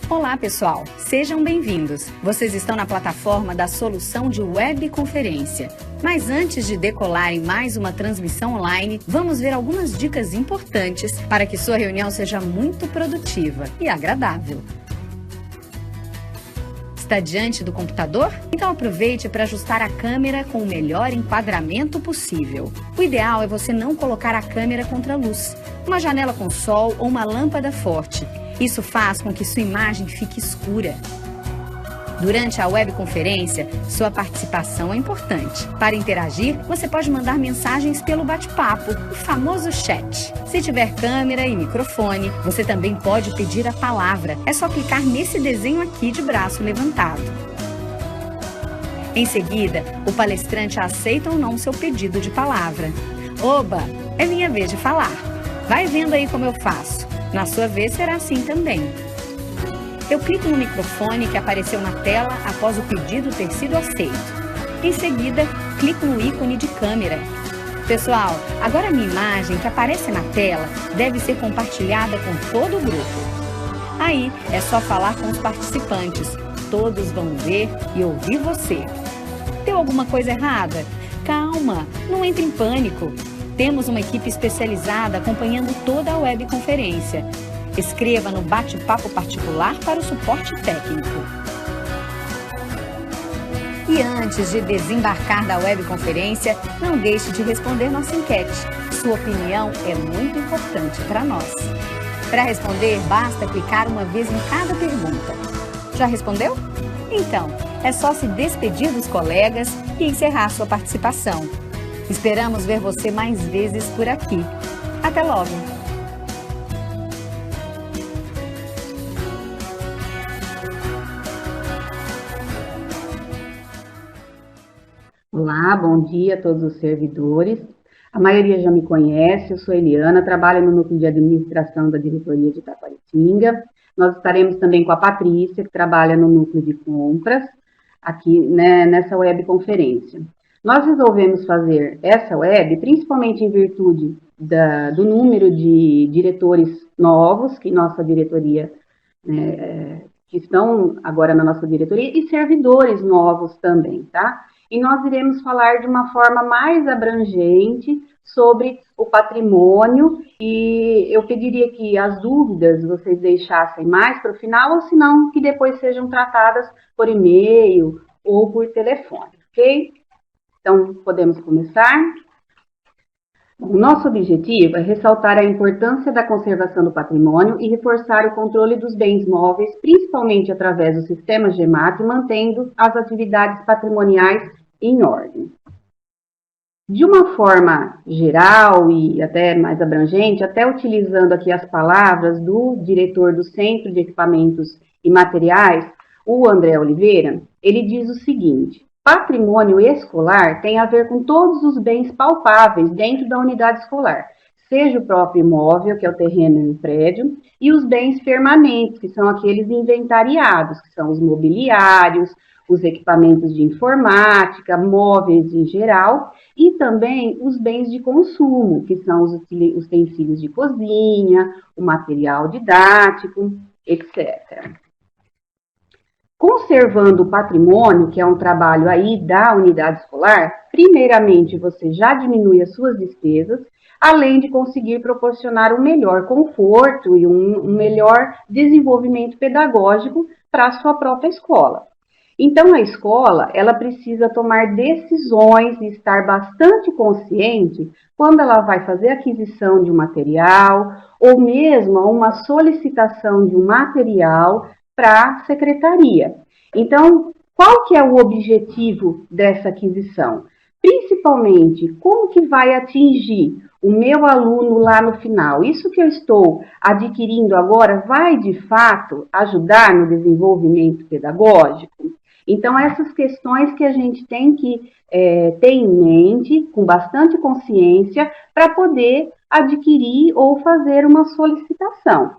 Olá, pessoal! Sejam bem-vindos! Vocês estão na plataforma da solução de webconferência. Mas antes de decolar em mais uma transmissão online, vamos ver algumas dicas importantes para que sua reunião seja muito produtiva e agradável. Está diante do computador? Então aproveite para ajustar a câmera com o melhor enquadramento possível. O ideal é você não colocar a câmera contra a luz, uma janela com sol ou uma lâmpada forte. Isso faz com que sua imagem fique escura. Durante a webconferência, sua participação é importante. Para interagir, você pode mandar mensagens pelo bate-papo, o famoso chat. Se tiver câmera e microfone, você também pode pedir a palavra. É só clicar nesse desenho aqui de braço levantado. Em seguida, o palestrante aceita ou não seu pedido de palavra. Oba, é minha vez de falar. Vai vendo aí como eu faço. Na sua vez será assim também. Eu clico no microfone que apareceu na tela após o pedido ter sido aceito. Em seguida, clico no ícone de câmera. Pessoal, agora a minha imagem que aparece na tela deve ser compartilhada com todo o grupo. Aí é só falar com os participantes. Todos vão ver e ouvir você. Deu alguma coisa errada? Calma, não entre em pânico. Temos uma equipe especializada acompanhando toda a webconferência. Escreva no bate-papo particular para o suporte técnico. E antes de desembarcar da webconferência, não deixe de responder nossa enquete. Sua opinião é muito importante para nós. Para responder, basta clicar uma vez em cada pergunta. Já respondeu? Então, é só se despedir dos colegas e encerrar sua participação. Esperamos ver você mais vezes por aqui. Até logo! Olá, bom dia a todos os servidores. A maioria já me conhece, eu sou Eliana, trabalho no núcleo de administração da diretoria de Taquaritinga. Nós estaremos também com a Patrícia, que trabalha no núcleo de compras, aqui nessa webconferência. Nós resolvemos fazer essa web, principalmente em virtude do número de diretores novos que nossa diretoria, que estão agora na nossa diretoria, e servidores novos também, tá? E nós iremos falar de uma forma mais abrangente sobre o patrimônio, e eu pediria que as dúvidas vocês deixassem mais para o final, ou se não, que depois sejam tratadas por e-mail ou por telefone, ok? Então, podemos começar? O nosso objetivo é ressaltar a importância da conservação do patrimônio e reforçar o controle dos bens móveis, principalmente através do sistema GEMAT, mantendo as atividades patrimoniais em ordem. De uma forma geral e até mais abrangente, até utilizando aqui as palavras do diretor do Centro de Equipamentos e Materiais, o André Oliveira, ele diz o seguinte: patrimônio escolar tem a ver com todos os bens palpáveis dentro da unidade escolar, seja o próprio imóvel, que é o terreno e o prédio, e os bens permanentes, que são aqueles inventariados, que são os mobiliários, os equipamentos de informática, móveis em geral, e também os bens de consumo, que são os utensílios de cozinha, o material didático, etc. Conservando o patrimônio, que é um trabalho aí da unidade escolar, primeiramente você já diminui as suas despesas, além de conseguir proporcionar um melhor conforto e um melhor desenvolvimento pedagógico para a sua própria escola. Então, a escola, ela precisa tomar decisões e estar bastante consciente quando ela vai fazer aquisição de um material ou mesmo uma solicitação de um material para a secretaria. Então, qual que é o objetivo dessa aquisição? Principalmente, como que vai atingir o meu aluno lá no final? Isso que eu estou adquirindo agora vai, de fato, ajudar no desenvolvimento pedagógico? Então, essas questões que a gente tem que ter em mente, com bastante consciência, para poder adquirir ou fazer uma solicitação.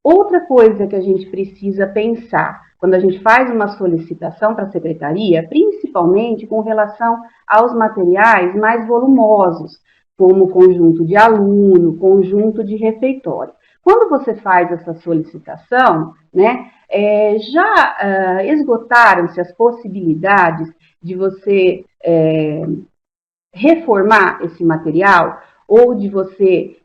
Outra coisa que a gente precisa pensar quando a gente faz uma solicitação para a secretaria, principalmente com relação aos materiais mais volumosos, como conjunto de aluno, conjunto de refeitório. Quando você faz essa solicitação, né, já esgotaram-se as possibilidades de você reformar esse material, ou de você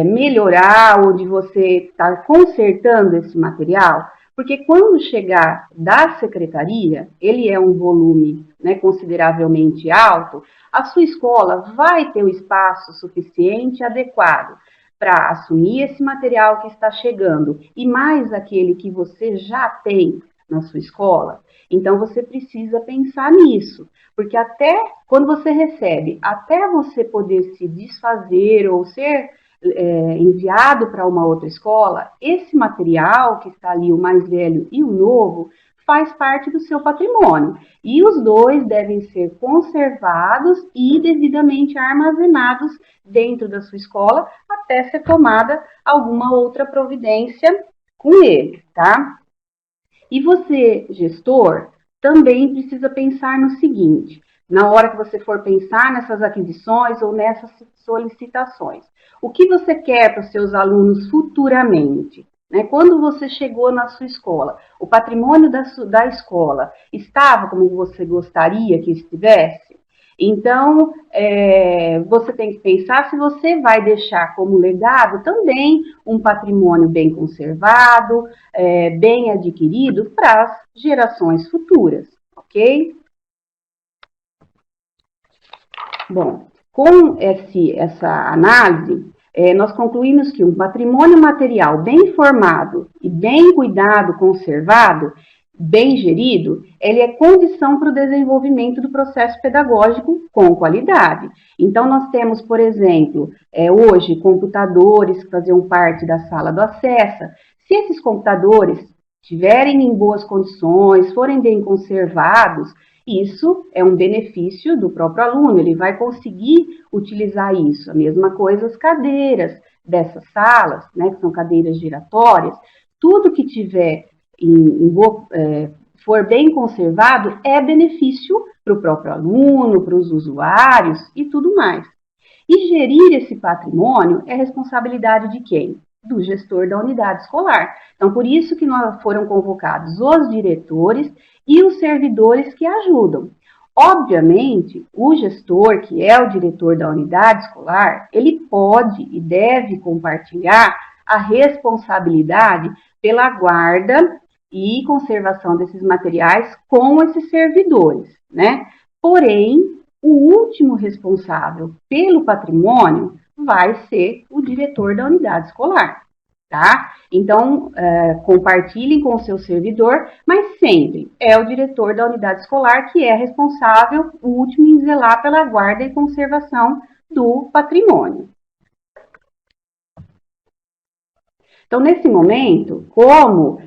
melhorar, ou de você estar consertando esse material? Porque quando chegar da secretaria, ele é um volume, né, consideravelmente alto, a sua escola vai ter o espaço suficiente e adequado para assumir esse material que está chegando, e mais aquele que você já tem na sua escola. Então, você precisa pensar nisso, porque até quando você recebe, até você poder se desfazer ou ser enviado para uma outra escola, esse material que está ali, o mais velho e o novo, faz parte do seu patrimônio. E os dois devem ser conservados e devidamente armazenados dentro da sua escola até ser tomada alguma outra providência com ele, tá? E você, gestor, também precisa pensar no seguinte, na hora que você for pensar nessas aquisições ou nessas solicitações. O que você quer para os seus alunos futuramente? Né? Quando você chegou na sua escola, o patrimônio da escola estava como você gostaria que estivesse? Então, você tem que pensar se você vai deixar como legado também um patrimônio bem conservado, bem adquirido para as gerações futuras, ok? Bom, com essa análise, nós concluímos que um patrimônio material bem formado e bem cuidado, conservado, bem gerido, ele é condição para o desenvolvimento do processo pedagógico com qualidade. Então, nós temos, por exemplo, hoje, computadores que faziam parte da sala do acesso. Se esses computadores estiverem em boas condições, forem bem conservados, isso é um benefício do próprio aluno, ele vai conseguir utilizar isso. A mesma coisa as cadeiras dessas salas, né, que são cadeiras giratórias, tudo que tiver for bem conservado, é benefício para o próprio aluno, para os usuários e tudo mais. E gerir esse patrimônio é responsabilidade de quem? Do gestor da unidade escolar. Então, por isso que foram convocados os diretores e os servidores que ajudam. Obviamente, o gestor, que é o diretor da unidade escolar, ele pode e deve compartilhar a responsabilidade pela guarda e conservação desses materiais com esses servidores, né? Porém, o último responsável pelo patrimônio vai ser o diretor da unidade escolar, tá? Então, compartilhem com o seu servidor, mas sempre é o diretor da unidade escolar que é responsável, o último, em zelar pela guarda e conservação do patrimônio. Então, nesse momento, como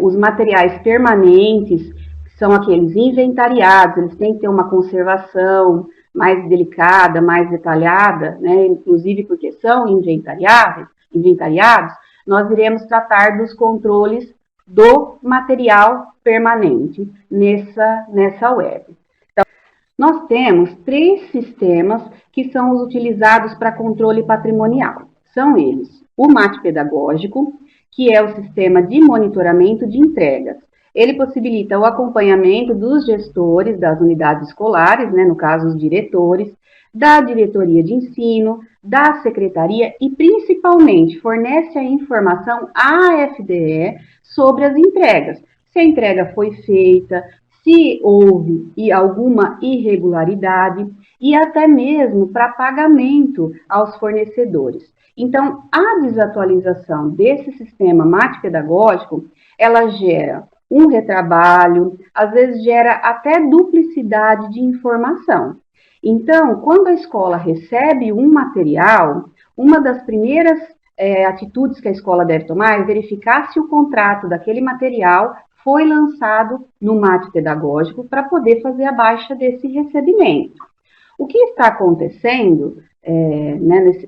os materiais permanentes, que são aqueles inventariados, eles têm que ter uma conservação mais delicada, mais detalhada, né, inclusive porque são inventariados, nós iremos tratar dos controles do material permanente nessa web. Então, nós temos 3 sistemas que são os utilizados para controle patrimonial. São eles: o MAT pedagógico, que é o sistema de monitoramento de entregas. Ele possibilita o acompanhamento dos gestores das unidades escolares, né, no caso os diretores, da diretoria de ensino, da secretaria e principalmente fornece a informação à FDE sobre as entregas. Se a entrega foi feita, se houve alguma irregularidade e até mesmo para pagamento aos fornecedores. Então, a desatualização desse sistema MAT pedagógico, ela gera um retrabalho, às vezes gera até duplicidade de informação. Então, quando a escola recebe um material, uma das primeiras atitudes que a escola deve tomar é verificar se o contrato daquele material foi lançado no MAT pedagógico para poder fazer a baixa desse recebimento. O que está acontecendo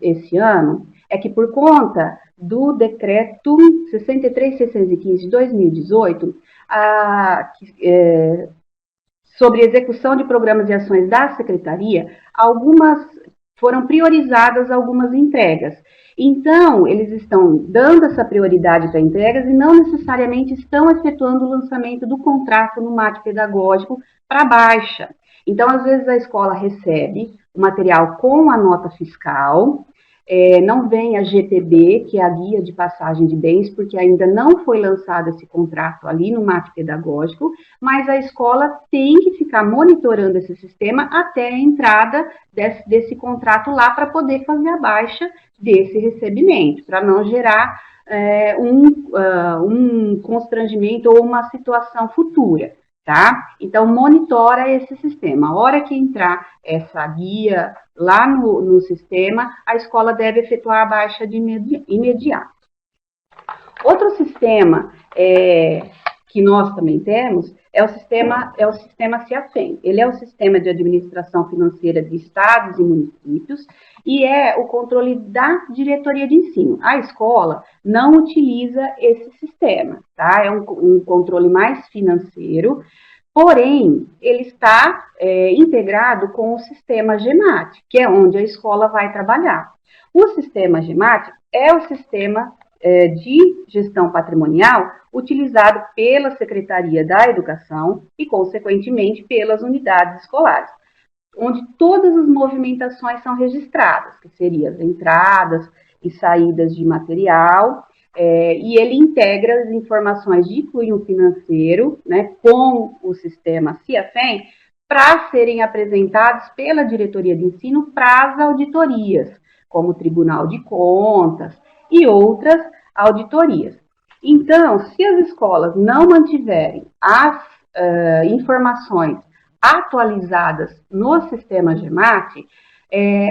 esse ano é que, por conta do decreto 63.615 de 2018, sobre execução de programas e ações da secretaria, algumas foram priorizadas algumas entregas. Então, eles estão dando essa prioridade para entregas e não necessariamente estão efetuando o lançamento do contrato no MAT pedagógico para baixa. Então, às vezes, a escola recebe o material com a nota fiscal, não vem a GPB, que é a Guia de Passagem de Bens, porque ainda não foi lançado esse contrato ali no MAT pedagógico, mas a escola tem que ficar monitorando esse sistema até a entrada desse contrato lá para poder fazer a baixa desse recebimento, para não gerar um constrangimento ou uma situação futura. Tá? Então, monitora esse sistema. A hora que entrar essa guia lá no sistema, a escola deve efetuar a baixa de imediato. Outro sistema que nós também temos é o sistema CIAFEM. Ele é o Sistema de Administração Financeira de Estados e Municípios e é o controle da diretoria de ensino. A escola não utiliza esse sistema, tá? É um controle mais financeiro, porém, ele está integrado com o sistema GEMAT, que é onde a escola vai trabalhar. O sistema GEMAT é o sistema de gestão patrimonial utilizado pela Secretaria da Educação e, consequentemente, pelas unidades escolares, onde todas as movimentações são registradas, que seriam as entradas e saídas de material, e ele integra as informações de cunho financeiro, né, com o sistema CIAFEM, para serem apresentados pela diretoria de ensino para as auditorias, como o Tribunal de Contas e outras auditorias. Então, se as escolas não mantiverem as informações atualizadas no sistema GEMAT,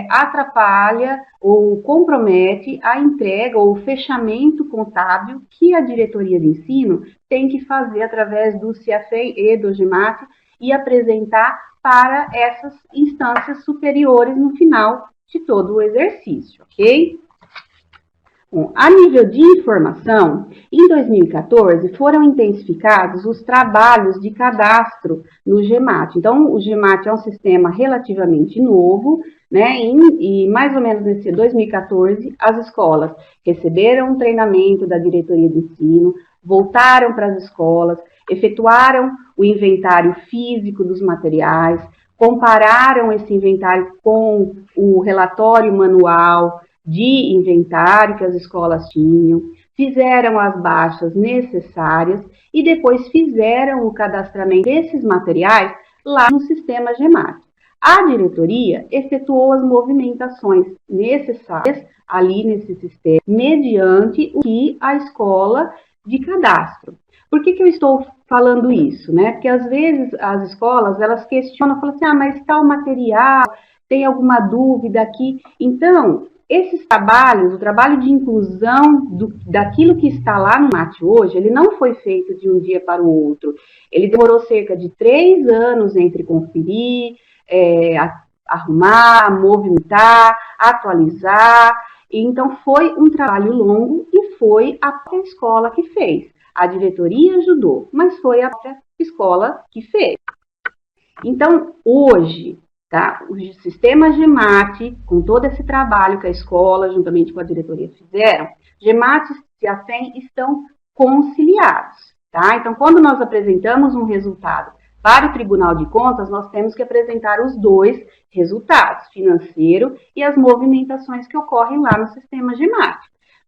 atrapalha ou compromete a entrega ou o fechamento contábil que a diretoria de ensino tem que fazer através do CIAFEM e do GEMAT e apresentar para essas instâncias superiores no final de todo o exercício, ok? Bom, a nível de informação, em 2014 foram intensificados os trabalhos de cadastro no GEMAT. Então, o GEMAT é um sistema relativamente novo, né? E mais ou menos nesse 2014, as escolas receberam um treinamento da diretoria de ensino, voltaram para as escolas, efetuaram o inventário físico dos materiais, compararam esse inventário com o relatório manual de inventário que as escolas tinham, fizeram as baixas necessárias e depois fizeram o cadastramento desses materiais lá no sistema GEMAT. A diretoria efetuou as movimentações necessárias ali nesse sistema, mediante o que a escola de cadastro. Por que eu estou falando isso, né? Porque às vezes as escolas, elas questionam, falam assim, mas tal material, tem alguma dúvida aqui? Então, esses trabalhos, o trabalho de inclusão daquilo que está lá no MAT hoje, ele não foi feito de um dia para o outro. Ele demorou cerca de 3 anos entre conferir, arrumar, movimentar, atualizar. Então, foi um trabalho longo e foi a própria escola que fez. A diretoria ajudou, mas foi a própria escola que fez. Então, hoje, tá, o sistema GEMAT, com todo esse trabalho que a escola, juntamente com a diretoria, fizeram, GEMAT e CIAFEM estão conciliados. Tá? Então, quando nós apresentamos um resultado para o Tribunal de Contas, nós temos que apresentar os dois resultados, financeiro e as movimentações que ocorrem lá no sistema GEMAT.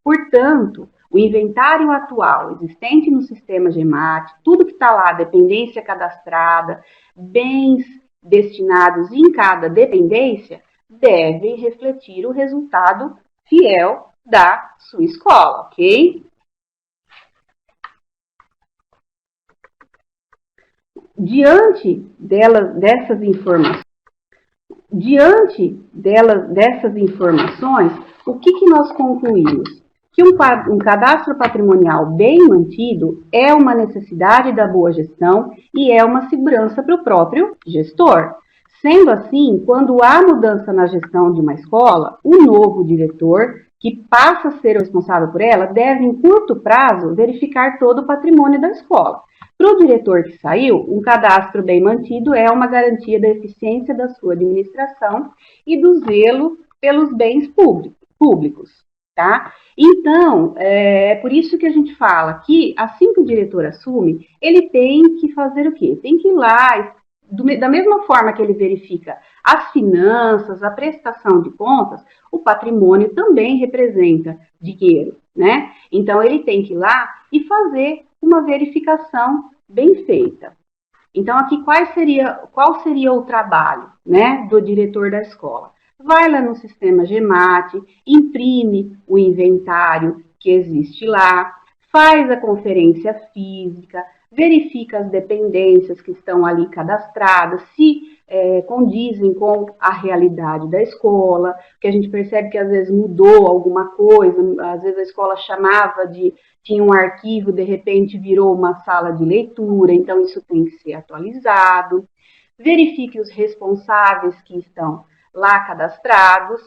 Portanto, o inventário atual existente no sistema GEMAT, tudo que está lá, dependência cadastrada, bens destinados em cada dependência, deve refletir o resultado fiel da sua escola, ok? Diante dessas informações, o que nós concluímos? Que um cadastro patrimonial bem mantido é uma necessidade da boa gestão e é uma segurança para o próprio gestor. Sendo assim, quando há mudança na gestão de uma escola, o novo diretor, que passa a ser o responsável por ela, deve, em curto prazo, verificar todo o patrimônio da escola. Para o diretor que saiu, um cadastro bem mantido é uma garantia da eficiência da sua administração e do zelo pelos bens públicos, tá? Então, é por isso que a gente fala que, assim que o diretor assume, ele tem que fazer o quê? Tem que ir lá, da mesma forma que ele verifica as finanças, a prestação de contas, o patrimônio também representa dinheiro, né? Então, ele tem que ir lá e fazer uma verificação bem feita. Então, aqui qual seria o trabalho, né, do diretor da escola? Vai lá no sistema GEMAT, imprime o inventário que existe lá, faz a conferência física, verifica as dependências que estão ali cadastradas, se condizem com a realidade da escola, que a gente percebe que às vezes mudou alguma coisa, às vezes a escola tinha um arquivo, de repente virou uma sala de leitura, então isso tem que ser atualizado. Verifique os responsáveis que estão lá cadastrados,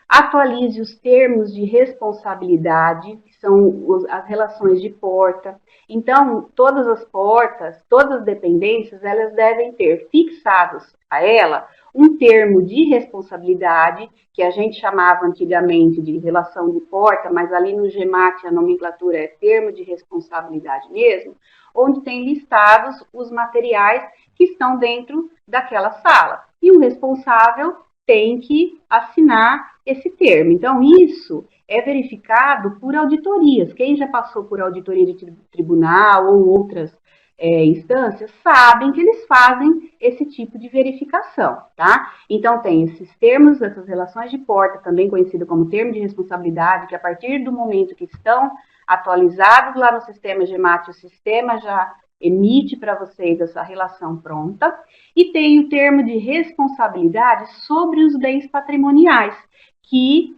atualize os termos de responsabilidade, que são as relações de porta. Então, todas as portas, todas as dependências, elas devem ter fixados a ela um termo de responsabilidade, que a gente chamava antigamente de relação de porta, mas ali no GEMAT a nomenclatura é termo de responsabilidade mesmo, onde tem listados os materiais que estão dentro daquela sala. E o responsável tem que assinar esse termo. Então, isso é verificado por auditorias. Quem já passou por auditoria de tribunal ou outras instâncias sabem que eles fazem esse tipo de verificação, tá? Então, tem esses termos, essas relações de porta, também conhecido como termo de responsabilidade, que a partir do momento que estão atualizados lá no sistema GEMAT, o sistema já emite para vocês essa relação pronta, e tem o termo de responsabilidade sobre os bens patrimoniais, que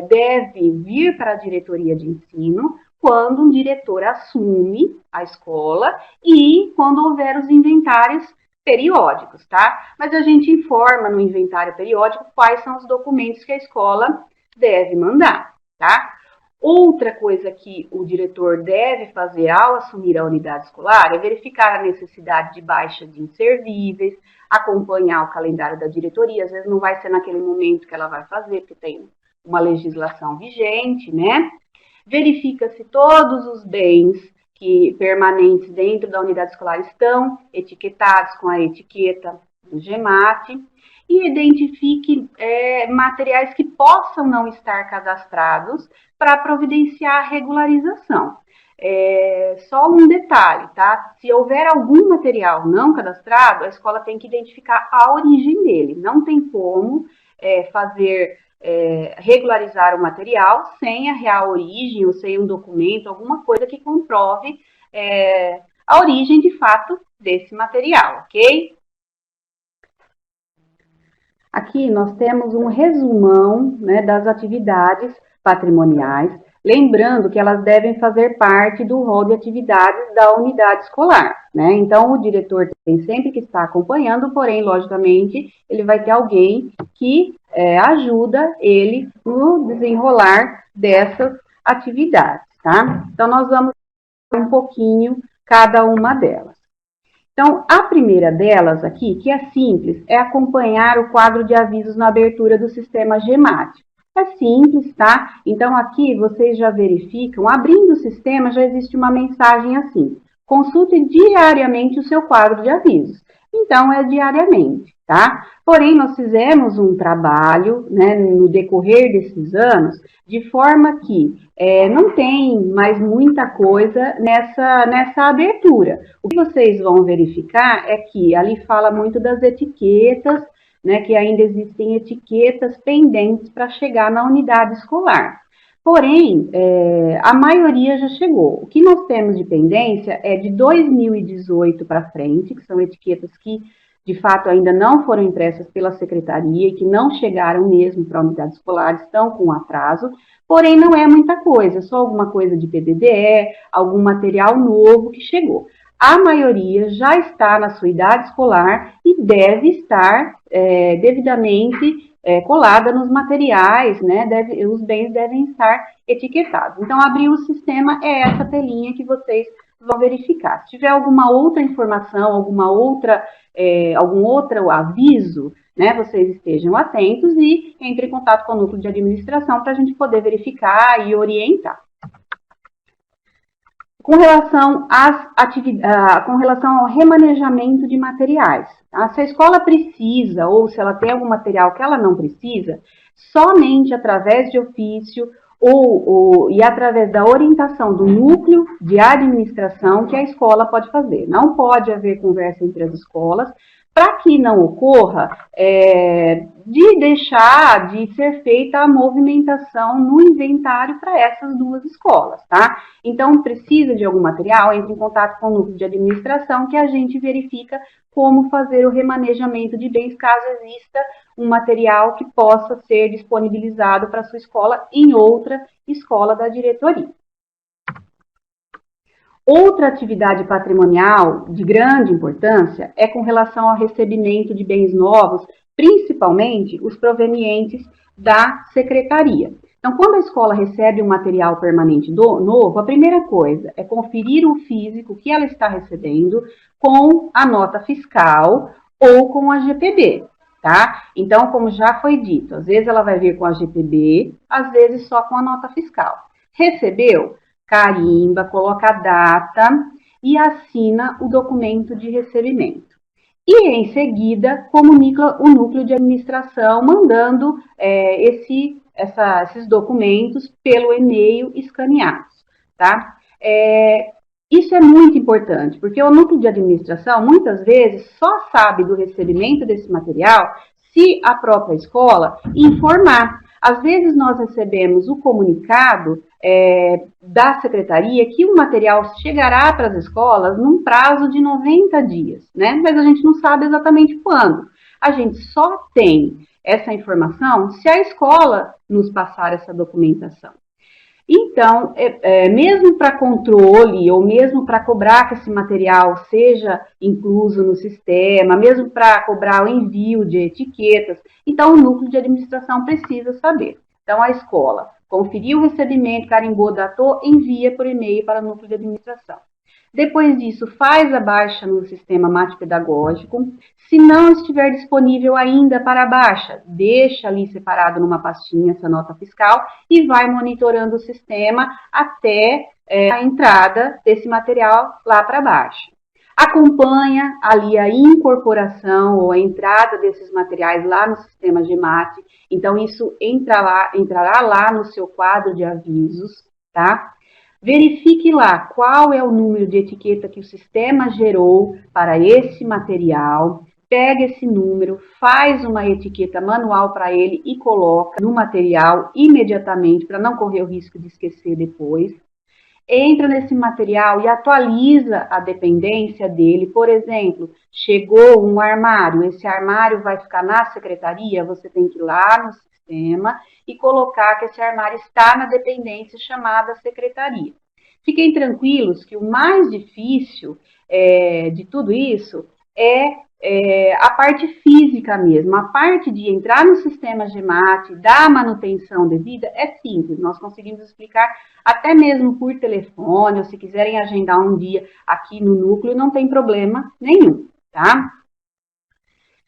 deve vir para a diretoria de ensino quando um diretor assume a escola e quando houver os inventários periódicos, tá? Mas a gente informa no inventário periódico quais são os documentos que a escola deve mandar, tá? Outra coisa que o diretor deve fazer ao assumir a unidade escolar é verificar a necessidade de baixa de inservíveis, acompanhar o calendário da diretoria, às vezes não vai ser naquele momento que ela vai fazer, porque tem uma legislação vigente, né? Verifica se todos os bens que permanentes dentro da unidade escolar estão etiquetados com a etiqueta do GEMAT e identifique materiais que possam não estar cadastrados para providenciar a regularização. Só um detalhe, tá? Se houver algum material não cadastrado, a escola tem que identificar a origem dele. Não tem como regularizar o material sem a real origem ou sem um documento, alguma coisa que comprove a origem de fato desse material, ok? Aqui nós temos um resumão, né, das atividades patrimoniais, lembrando que elas devem fazer parte do rol de atividades da unidade escolar, né? Então, o diretor tem sempre que estar acompanhando, porém, logicamente, ele vai ter alguém que ajuda ele no desenrolar dessas atividades, tá? Então, nós vamos ver um pouquinho cada uma delas. Então, a primeira delas aqui, que é simples, é acompanhar o quadro de avisos na abertura do sistema GEMAT. É simples, tá? Então, aqui vocês já verificam, abrindo o sistema, já existe uma mensagem assim: consulte diariamente o seu quadro de avisos. Então, é diariamente, tá? Porém, nós fizemos um trabalho, né, no decorrer desses anos, de forma que não tem mais muita coisa nessa abertura. O que vocês vão verificar é que ali fala muito das etiquetas, né, que ainda existem etiquetas pendentes para chegar na unidade escolar. Porém, a maioria já chegou. O que nós temos de pendência é de 2018 para frente, que são etiquetas que, de fato, ainda não foram impressas pela secretaria e que não chegaram mesmo para a unidade escolar, estão com atraso, porém não é muita coisa, só alguma coisa de PDDE, algum material novo que chegou. A maioria já está na sua idade escolar e deve estar devidamente colada nos materiais, né? Os bens devem estar etiquetados. Então, abrir o sistema é essa telinha que vocês vão verificar. Se tiver alguma outra informação, algum outro aviso, né, vocês estejam atentos e entrem em contato com o núcleo de administração para a gente poder verificar e orientar. Com relação com relação ao remanejamento de materiais, tá? Se a escola precisa ou se ela tem algum material que ela não precisa, somente através de ofício e através da orientação do núcleo de administração que a escola pode fazer. Não pode haver conversa entre as escolas, para que não ocorra de deixar de ser feita a movimentação no inventário para essas duas escolas, tá? Então, precisa de algum material, entre em contato com o núcleo de administração que a gente verifica como fazer o remanejamento de bens caso exista um material que possa ser disponibilizado para a sua escola em outra escola da diretoria. Outra atividade patrimonial de grande importância é com relação ao recebimento de bens novos, principalmente os provenientes da secretaria. Então, quando a escola recebe um material permanente novo, a primeira coisa é conferir o físico que ela está recebendo com a nota fiscal ou com a GPB, tá? Então, como já foi dito, às vezes ela vai vir com a GPB, às vezes só com a nota fiscal. Recebeu? Carimba, coloca a data e assina o documento de recebimento. E, em seguida, comunica o núcleo de administração mandando esses documentos pelo e-mail escaneados, tá? Isso é muito importante, porque o núcleo de administração, muitas vezes, só sabe do recebimento desse material se a própria escola informar. Às vezes, nós recebemos o comunicado da secretaria que o material chegará para as escolas num prazo de 90 dias, né? Mas a gente não sabe exatamente quando. A gente só tem essa informação se a escola nos passar essa documentação. Então, mesmo para controle ou mesmo para cobrar que esse material seja incluso no sistema, mesmo para cobrar o envio de etiquetas, então o núcleo de administração precisa saber. Então, a escola conferiu o recebimento, carimbou, datou, envia por e-mail para o núcleo de administração. Depois disso, faz a baixa no sistema MAT pedagógico. Se não estiver disponível ainda para a baixa, deixa ali separado numa pastinha essa nota fiscal e vai monitorando o sistema até a entrada desse material lá para baixo. Acompanha ali a incorporação ou a entrada desses materiais lá no sistema GMAT. Então, isso entrará lá no seu quadro de avisos, tá? Verifique lá qual é o número de etiqueta que o sistema gerou para esse material. Pega esse número, faz uma etiqueta manual para ele e coloca no material imediatamente, para não correr o risco de esquecer depois. Entra nesse material e atualiza a dependência dele. Por exemplo, chegou um armário, esse armário vai ficar na secretaria, você tem que ir lá no sistema e colocar que esse armário está na dependência chamada secretaria. Fiquem tranquilos que o mais difícil de tudo isso é a parte física mesmo. A parte de entrar no sistema GMAT, da manutenção devida, é simples. Nós conseguimos explicar até mesmo por telefone, ou se quiserem agendar um dia aqui no núcleo, não tem problema nenhum, tá?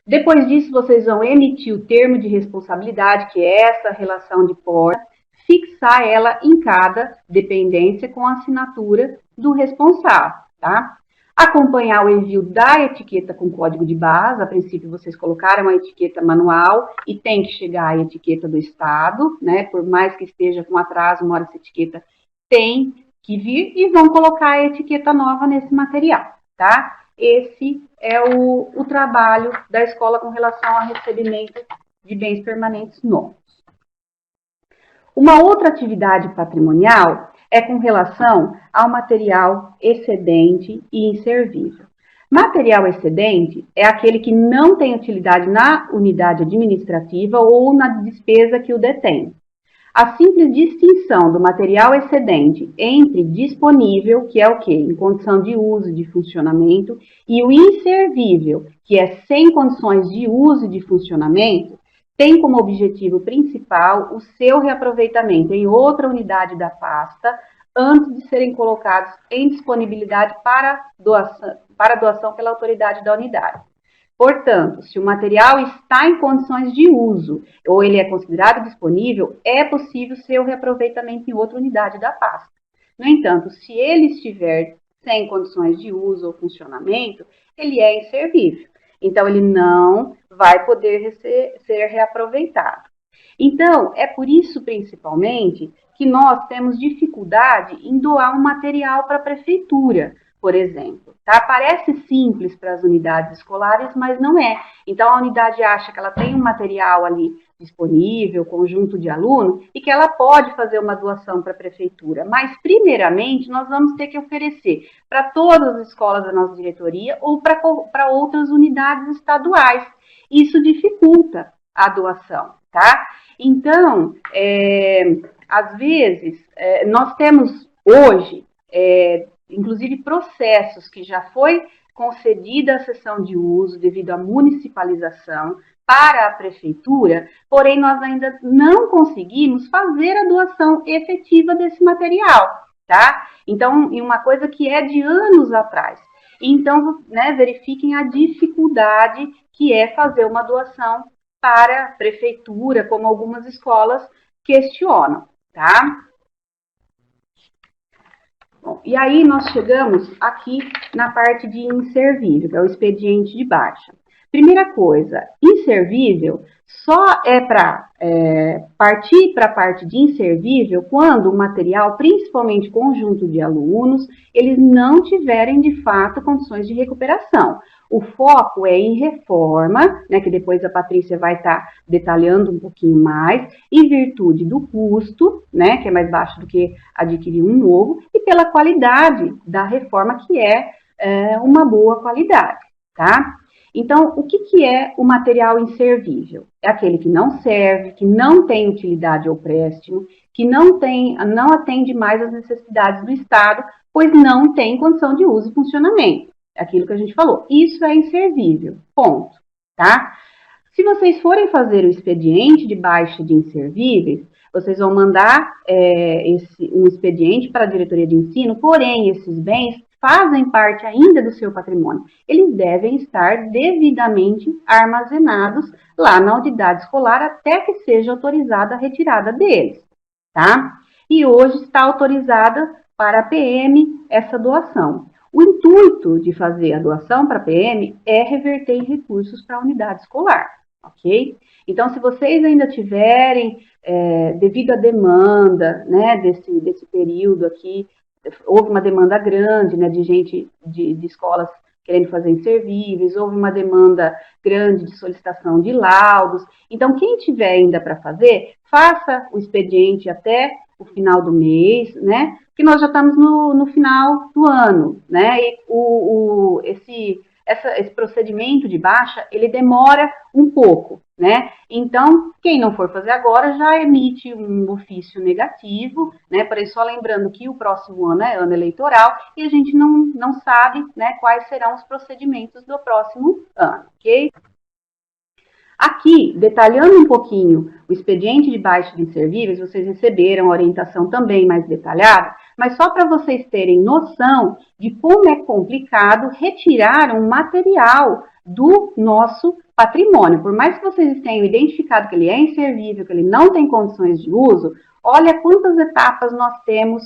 Depois disso, vocês vão emitir o termo de responsabilidade, que é essa relação de porta, fixar ela em cada dependência com a assinatura do responsável, tá? Acompanhar o envio da etiqueta com código de barras. A princípio, vocês colocaram a etiqueta manual e tem que chegar a etiqueta do estado, né? Por mais que esteja com atraso, uma hora essa etiqueta tem que vir e vão colocar a etiqueta nova nesse material, tá? Esse é o trabalho da escola com relação ao recebimento de bens permanentes novos. Uma outra atividade patrimonial é com relação ao material excedente e inservível. Material excedente é aquele que não tem utilidade na unidade administrativa ou na despesa que o detém. A simples distinção do material excedente entre disponível, que é o quê? Em condição de uso e de funcionamento, e o inservível, que é sem condições de uso e de funcionamento, tem como objetivo principal o seu reaproveitamento em outra unidade da pasta antes de serem colocados em disponibilidade para doação pela autoridade da unidade. Portanto, se o material está em condições de uso ou ele é considerado disponível, é possível seu reaproveitamento em outra unidade da pasta. No entanto, se ele estiver sem condições de uso ou funcionamento, ele é inservível. Então, ele não vai poder ser reaproveitado. Então, é por isso, principalmente, que nós temos dificuldade em doar um material para a prefeitura, por exemplo. Tá? Parece simples para as unidades escolares, mas não é. Então, a unidade acha que ela tem um material ali disponível, conjunto de aluno, e que ela pode fazer uma doação para a prefeitura. Mas, primeiramente, nós vamos ter que oferecer para todas as escolas da nossa diretoria ou para outras unidades estaduais. Isso dificulta a doação, tá? Então, às vezes, nós temos hoje, inclusive, processos que já foi concedida a cessão de uso devido à municipalização para a prefeitura, porém nós ainda não conseguimos fazer a doação efetiva desse material, tá? Então, e uma coisa que é de anos atrás. Então, né, verifiquem a dificuldade que é fazer uma doação para a prefeitura, como algumas escolas questionam, tá? Bom, e aí nós chegamos aqui na parte de inservível, que é o expediente de baixa. Primeira coisa, inservível só é para partir para a parte de inservível quando o material, principalmente conjunto de alunos, eles não tiverem de fato condições de recuperação. O foco é em reforma, né, que depois a Patrícia vai estar detalhando um pouquinho mais, em virtude do custo, né, que é mais baixo do que adquirir um novo, e pela qualidade da reforma, que é uma boa qualidade, tá? Então, o que é o material inservível? É aquele que não serve, que não tem utilidade ou préstimo, que não atende mais às necessidades do Estado, pois não tem condição de uso e funcionamento. É aquilo que a gente falou. Isso é inservível, ponto, tá? Se vocês forem fazer o expediente de baixa de inservíveis, vocês vão mandar um expediente para a diretoria de ensino, porém, esses bens fazem parte ainda do seu patrimônio. Eles devem estar devidamente armazenados lá na unidade escolar até que seja autorizada a retirada deles, tá? E hoje está autorizada para a PM essa doação. O intuito de fazer a doação para a PM é reverter em recursos para a unidade escolar, ok? Então, se vocês ainda tiverem, devido à demanda, né, desse período aqui, houve uma demanda grande, né, de gente de escolas querendo fazer inservíveis, houve uma demanda grande de solicitação de laudos. Então, quem tiver ainda para fazer, faça o expediente até o final do mês, né, que nós já estamos no final do ano, né, e esse procedimento de baixa, ele demora um pouco, né? Então, quem não for fazer agora já emite um ofício negativo, né? Por isso, só lembrando que o próximo ano é ano eleitoral e a gente não sabe, né, quais serão os procedimentos do próximo ano, ok? Aqui, detalhando um pouquinho o expediente de baixa de inservíveis, vocês receberam a orientação também mais detalhada, mas só para vocês terem noção de como é complicado retirar um material do nosso patrimônio. Por mais que vocês tenham identificado que ele é inservível, que ele não tem condições de uso, olha quantas etapas nós temos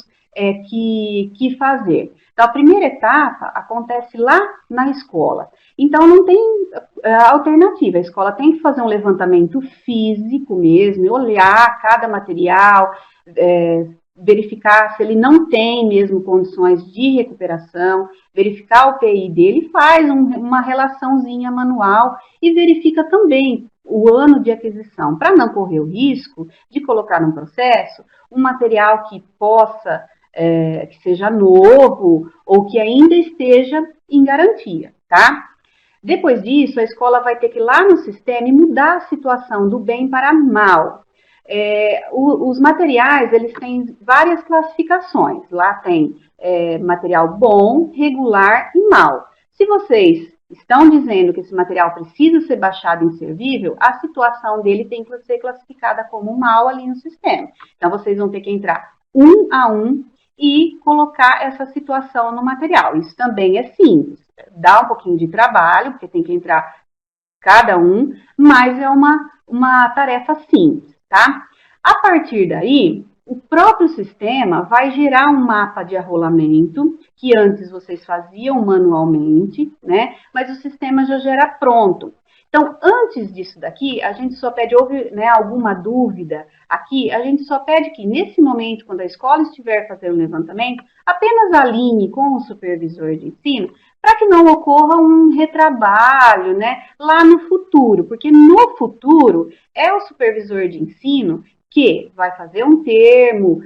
que fazer. Então, a primeira etapa acontece lá na escola. Então, não tem alternativa. A escola tem que fazer um levantamento físico mesmo, olhar cada material, verificar se ele não tem mesmo condições de recuperação, verificar o PI dele, faz uma relaçãozinha manual e verifica também o ano de aquisição, para não correr o risco de colocar num processo um material que possa, que seja novo ou que ainda esteja em garantia, tá? Depois disso, a escola vai ter que ir lá no sistema e mudar a situação do bem para mal. Os materiais, eles têm várias classificações. Lá tem material bom, regular e mal. Se vocês estão dizendo que esse material precisa ser baixado e inservível, a situação dele tem que ser classificada como mal ali no sistema. Então, vocês vão ter que entrar um a um e colocar essa situação no material. Isso também é simples. Dá um pouquinho de trabalho, porque tem que entrar cada um, mas é uma tarefa simples, tá? A partir daí, o próprio sistema vai gerar um mapa de arrolamento, que antes vocês faziam manualmente, né? Mas o sistema já gera pronto. Então, antes disso daqui, a gente só pede, houve, né, alguma dúvida aqui, a gente só pede que, nesse momento, quando a escola estiver fazendo o levantamento, apenas alinhe com o supervisor de ensino, para que não ocorra um retrabalho, né, lá no futuro, porque no futuro é o supervisor de ensino que vai fazer um termo,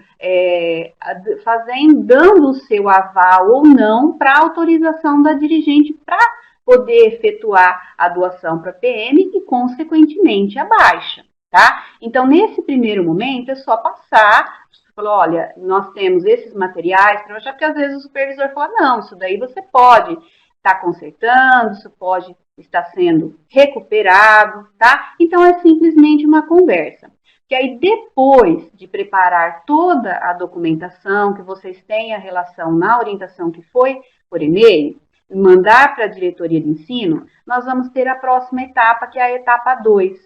dando o seu aval ou não para a autorização da dirigente para poder efetuar a doação para a PM e, consequentemente, a baixa, tá? Então, nesse primeiro momento, é só passar, falou, olha, nós temos esses materiais, porque às vezes o supervisor fala, não, isso daí você pode estar consertando, isso pode estar sendo recuperado, tá? Então, é simplesmente uma conversa. Que aí, depois de preparar toda a documentação, que vocês têm a relação na orientação que foi por e-mail, mandar para a diretoria de ensino, nós vamos ter a próxima etapa, que é a etapa 2.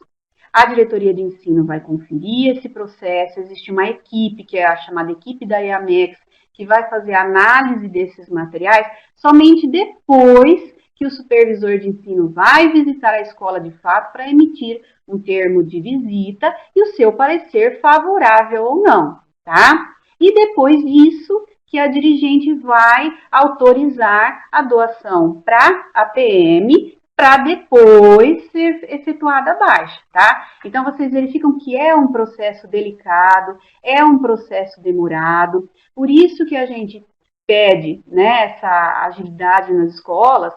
A diretoria de ensino vai conferir esse processo, existe uma equipe, que é a chamada equipe da IAMEX, que vai fazer a análise desses materiais, somente depois que o supervisor de ensino vai visitar a escola de fato para emitir um termo de visita e o seu parecer favorável ou não, tá? E depois disso, que a dirigente vai autorizar a doação para a PM para depois ser efetuada a baixa, tá? Então, vocês verificam que é um processo delicado, é um processo demorado, por isso que a gente pede, né, essa agilidade nas escolas,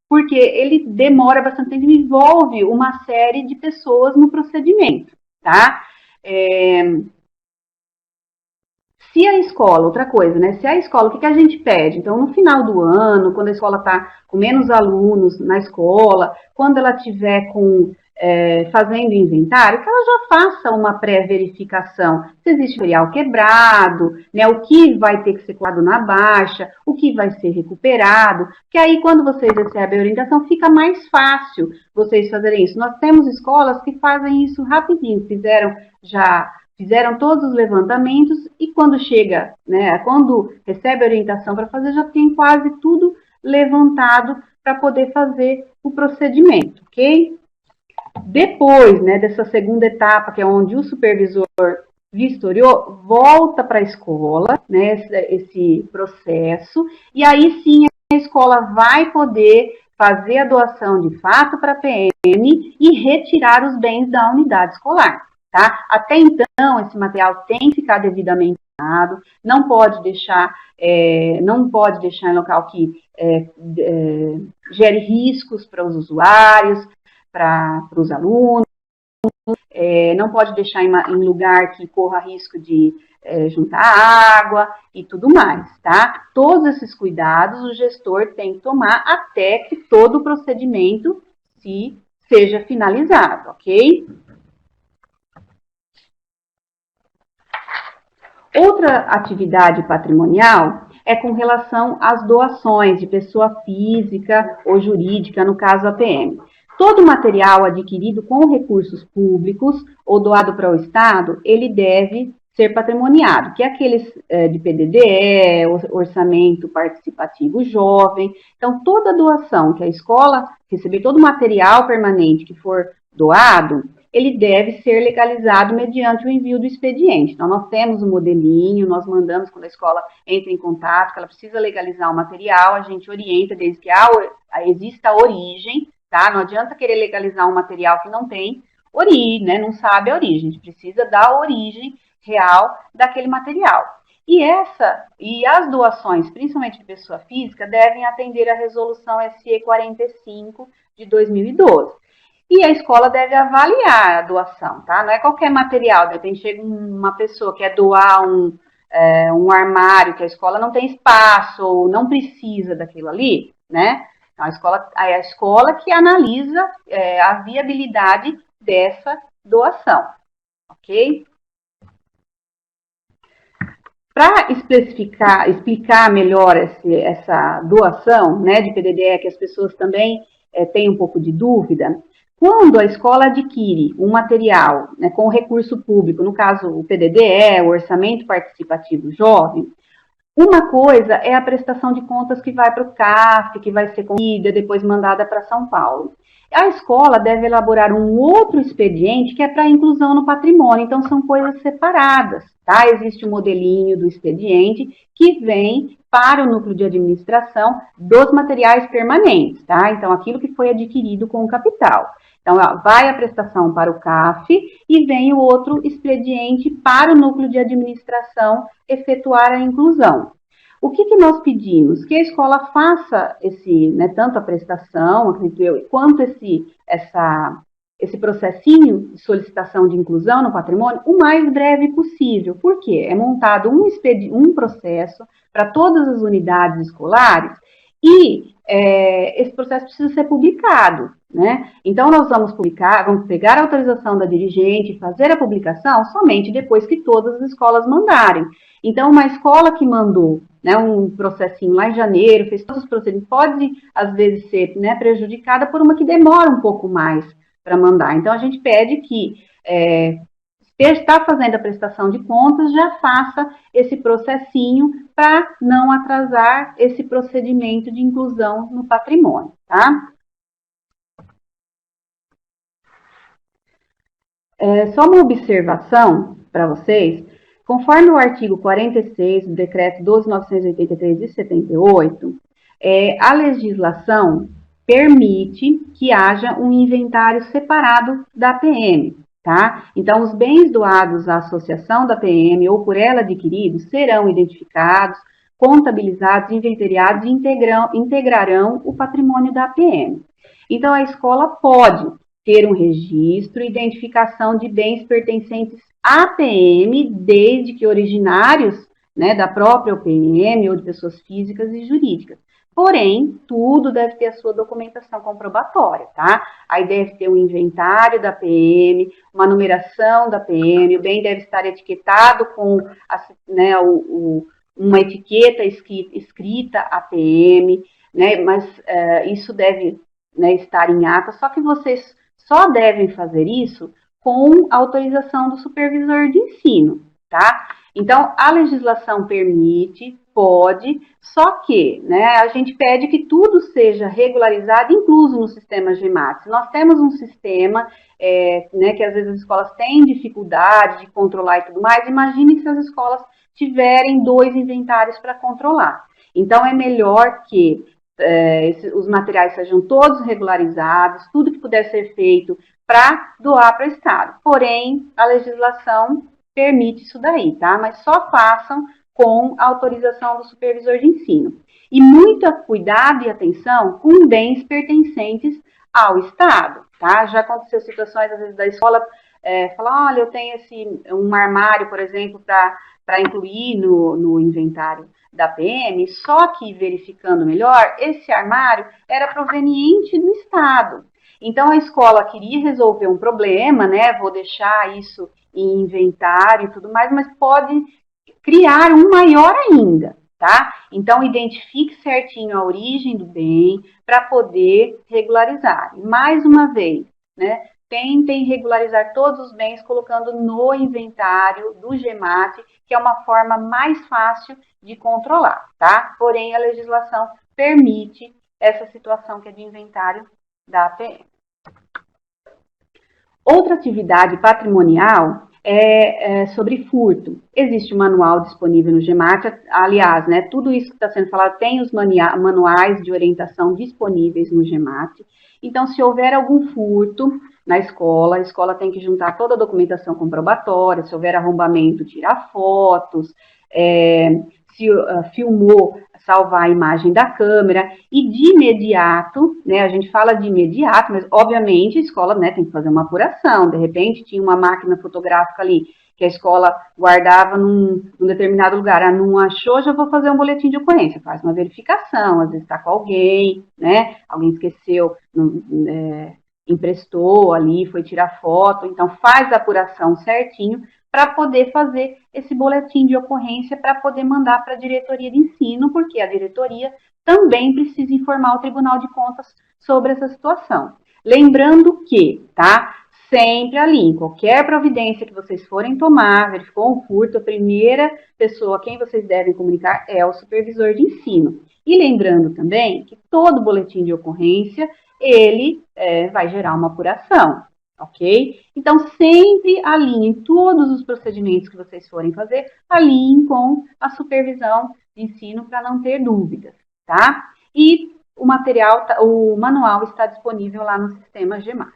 porque ele demora bastante tempo e envolve uma série de pessoas no procedimento, tá? Se a escola, outra coisa, né? Se a escola, o que a gente pede? Então, no final do ano, quando a escola está com menos alunos na escola, quando ela estiver fazendo inventário, que ela já faça uma pré-verificação. Se existe material quebrado, né? O que vai ter que ser colocado na baixa, o que vai ser recuperado, que aí, quando vocês recebem a orientação, fica mais fácil vocês fazerem isso. Nós temos escolas que fazem isso rapidinho, fizeram todos os levantamentos e quando chega, né, quando recebe a orientação para fazer, já tem quase tudo levantado para poder fazer o procedimento, ok? Depois, né, dessa segunda etapa, que é onde o supervisor vistoriou, volta para a escola, né, esse processo, e aí sim a escola vai poder fazer a doação de fato para a PM e retirar os bens da unidade escolar. Tá? Até então, esse material tem que ficar devidamente armazenado, não pode deixar em local que gere riscos para os usuários, para os alunos, não pode deixar em lugar que corra risco de juntar água e tudo mais, tá? Todos esses cuidados o gestor tem que tomar até que todo o procedimento seja finalizado, ok? Outra atividade patrimonial é com relação às doações de pessoa física ou jurídica, no caso a PM. Todo material adquirido com recursos públicos ou doado para o Estado, ele deve ser patrimoniado, que é aqueles de PDDE, orçamento participativo jovem. Então, toda doação que a escola receber, todo material permanente que for doado, ele deve ser legalizado mediante o envio do expediente. Então, nós temos um modelinho, nós mandamos quando a escola entra em contato, que ela precisa legalizar o material, a gente orienta desde que exista a origem, tá? Não adianta querer legalizar um material que não tem origem, né? Não sabe a origem, a gente precisa da origem real daquele material. E as doações, principalmente de pessoa física, devem atender à resolução SE 45 de 2012. E a escola deve avaliar a doação, tá? Não é qualquer material. De repente chega uma pessoa que quer doar um armário, que a escola não tem espaço ou não precisa daquilo ali, né? Então, a escola que analisa a viabilidade dessa doação, ok? Para explicar melhor essa doação, né, de PDDE, que as pessoas também tem um pouco de dúvida, quando a escola adquire um material, né, com recurso público, no caso o PDDE, o Orçamento Participativo Jovem, uma coisa é a prestação de contas que vai para o CAF, que vai ser concedida, depois mandada para São Paulo. A escola deve elaborar um outro expediente que é para inclusão no patrimônio, então são coisas separadas, tá? Existe um modelinho do expediente que vem para o núcleo de administração dos materiais permanentes, tá? Então, aquilo que foi adquirido com o capital. Então, vai a prestação para o CAF e vem o outro expediente para o núcleo de administração efetuar a inclusão. O que nós pedimos? Que a escola faça tanto a prestação, acredito eu, quanto esse processinho de solicitação de inclusão no patrimônio o mais breve possível. Por quê? É montado um processo para todas as unidades escolares e esse processo precisa ser publicado, né? Então, nós vamos pegar a autorização da dirigente e fazer a publicação somente depois que todas as escolas mandarem. Então, uma escola que mandou, né, um processinho lá em janeiro, fez todos os procedimentos, pode, às vezes, ser, né, prejudicada por uma que demora um pouco mais para mandar. Então, a gente pede que está fazendo a prestação de contas, já faça esse processinho para não atrasar esse procedimento de inclusão no patrimônio, tá? Só uma observação para vocês, conforme o artigo 46 do decreto 12.983 de 78, a legislação permite que haja um inventário separado da PM, tá? Então, os bens doados à associação da PM ou por ela adquiridos serão identificados, contabilizados, inventariados e integrarão o patrimônio da PM. Então, a escola pode ter um registro e identificação de bens pertencentes à PM, desde que originários, né, da própria PM ou de pessoas físicas e jurídicas. Porém, tudo deve ter a sua documentação comprobatória, tá? Aí deve ter um inventário da PM, uma numeração da PM, o bem deve estar etiquetado com uma etiqueta escrita APM, né? Mas isso deve, né, estar em ata, só que vocês só devem fazer isso com autorização do supervisor de ensino, tá? Então, a legislação permite, pode, só que, né, a gente pede que tudo seja regularizado, incluso no sistema GEMAT. Nós temos um sistema, né, que às vezes as escolas têm dificuldade de controlar e tudo mais. Imagine se as escolas tiverem 2 inventários para controlar. Então, é melhor que os materiais sejam todos regularizados, tudo que puder ser feito para doar para o Estado. Porém, a legislação permite isso daí, tá? Mas só façam com a autorização do supervisor de ensino. E muito cuidado e atenção com bens pertencentes ao Estado, tá? Já aconteceu situações, às vezes, da escola falar, olha, eu tenho um armário, por exemplo, para incluir no inventário da PM, só que verificando melhor, esse armário era proveniente do Estado. Então, a escola queria resolver um problema, né? Vou deixar isso em inventário e tudo mais, mas pode criar um maior ainda, tá? Então, identifique certinho a origem do bem para poder regularizar. E, mais uma vez, né? Tentem regularizar todos os bens colocando no inventário do GEMAT, que é uma forma mais fácil de controlar, tá? Porém, a legislação permite essa situação que é de inventário da APM. Outra atividade patrimonial é sobre furto. Existe um manual disponível no GEMAT, aliás, né, tudo isso que está sendo falado tem os manuais de orientação disponíveis no GEMAT. Então, se houver algum furto na escola, a escola tem que juntar toda a documentação comprobatória, se houver arrombamento, tirar fotos, se filmou, salvar a imagem da câmera, e de imediato, né, a gente fala de imediato, mas obviamente a escola, né, tem que fazer uma apuração, de repente tinha uma máquina fotográfica ali, que a escola guardava num determinado lugar, não achou, já vou fazer um boletim de ocorrência, faz uma verificação, às vezes está com alguém, né, alguém esqueceu, emprestou ali, foi tirar foto, então faz a apuração certinho, para poder fazer esse boletim de ocorrência, para poder mandar para a diretoria de ensino, porque a diretoria também precisa informar o Tribunal de Contas sobre essa situação. Lembrando que, tá? Sempre alinhe. Qualquer providência que vocês forem tomar, verificou um furto, a primeira pessoa a quem vocês devem comunicar é o supervisor de ensino. E lembrando também que todo boletim de ocorrência, ele vai gerar uma apuração, ok? Então, sempre alinhem todos os procedimentos que vocês forem fazer, alinhem com a supervisão de ensino para não ter dúvidas, tá? E o manual está disponível lá no sistema GEMAT.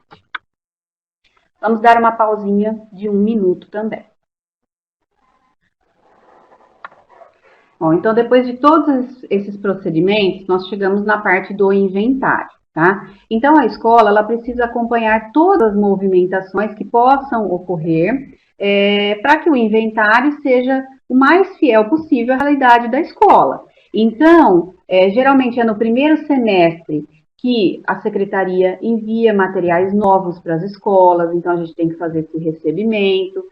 Vamos dar uma pausinha de 1 minuto também. Bom, então, depois de todos esses procedimentos, nós chegamos na parte do inventário, tá? Então, a escola, ela precisa acompanhar todas as movimentações que possam ocorrer para que o inventário seja o mais fiel possível à realidade da escola. Então, geralmente é no primeiro semestre que a secretaria envia materiais novos para as escolas, então a gente tem que fazer esse recebimento,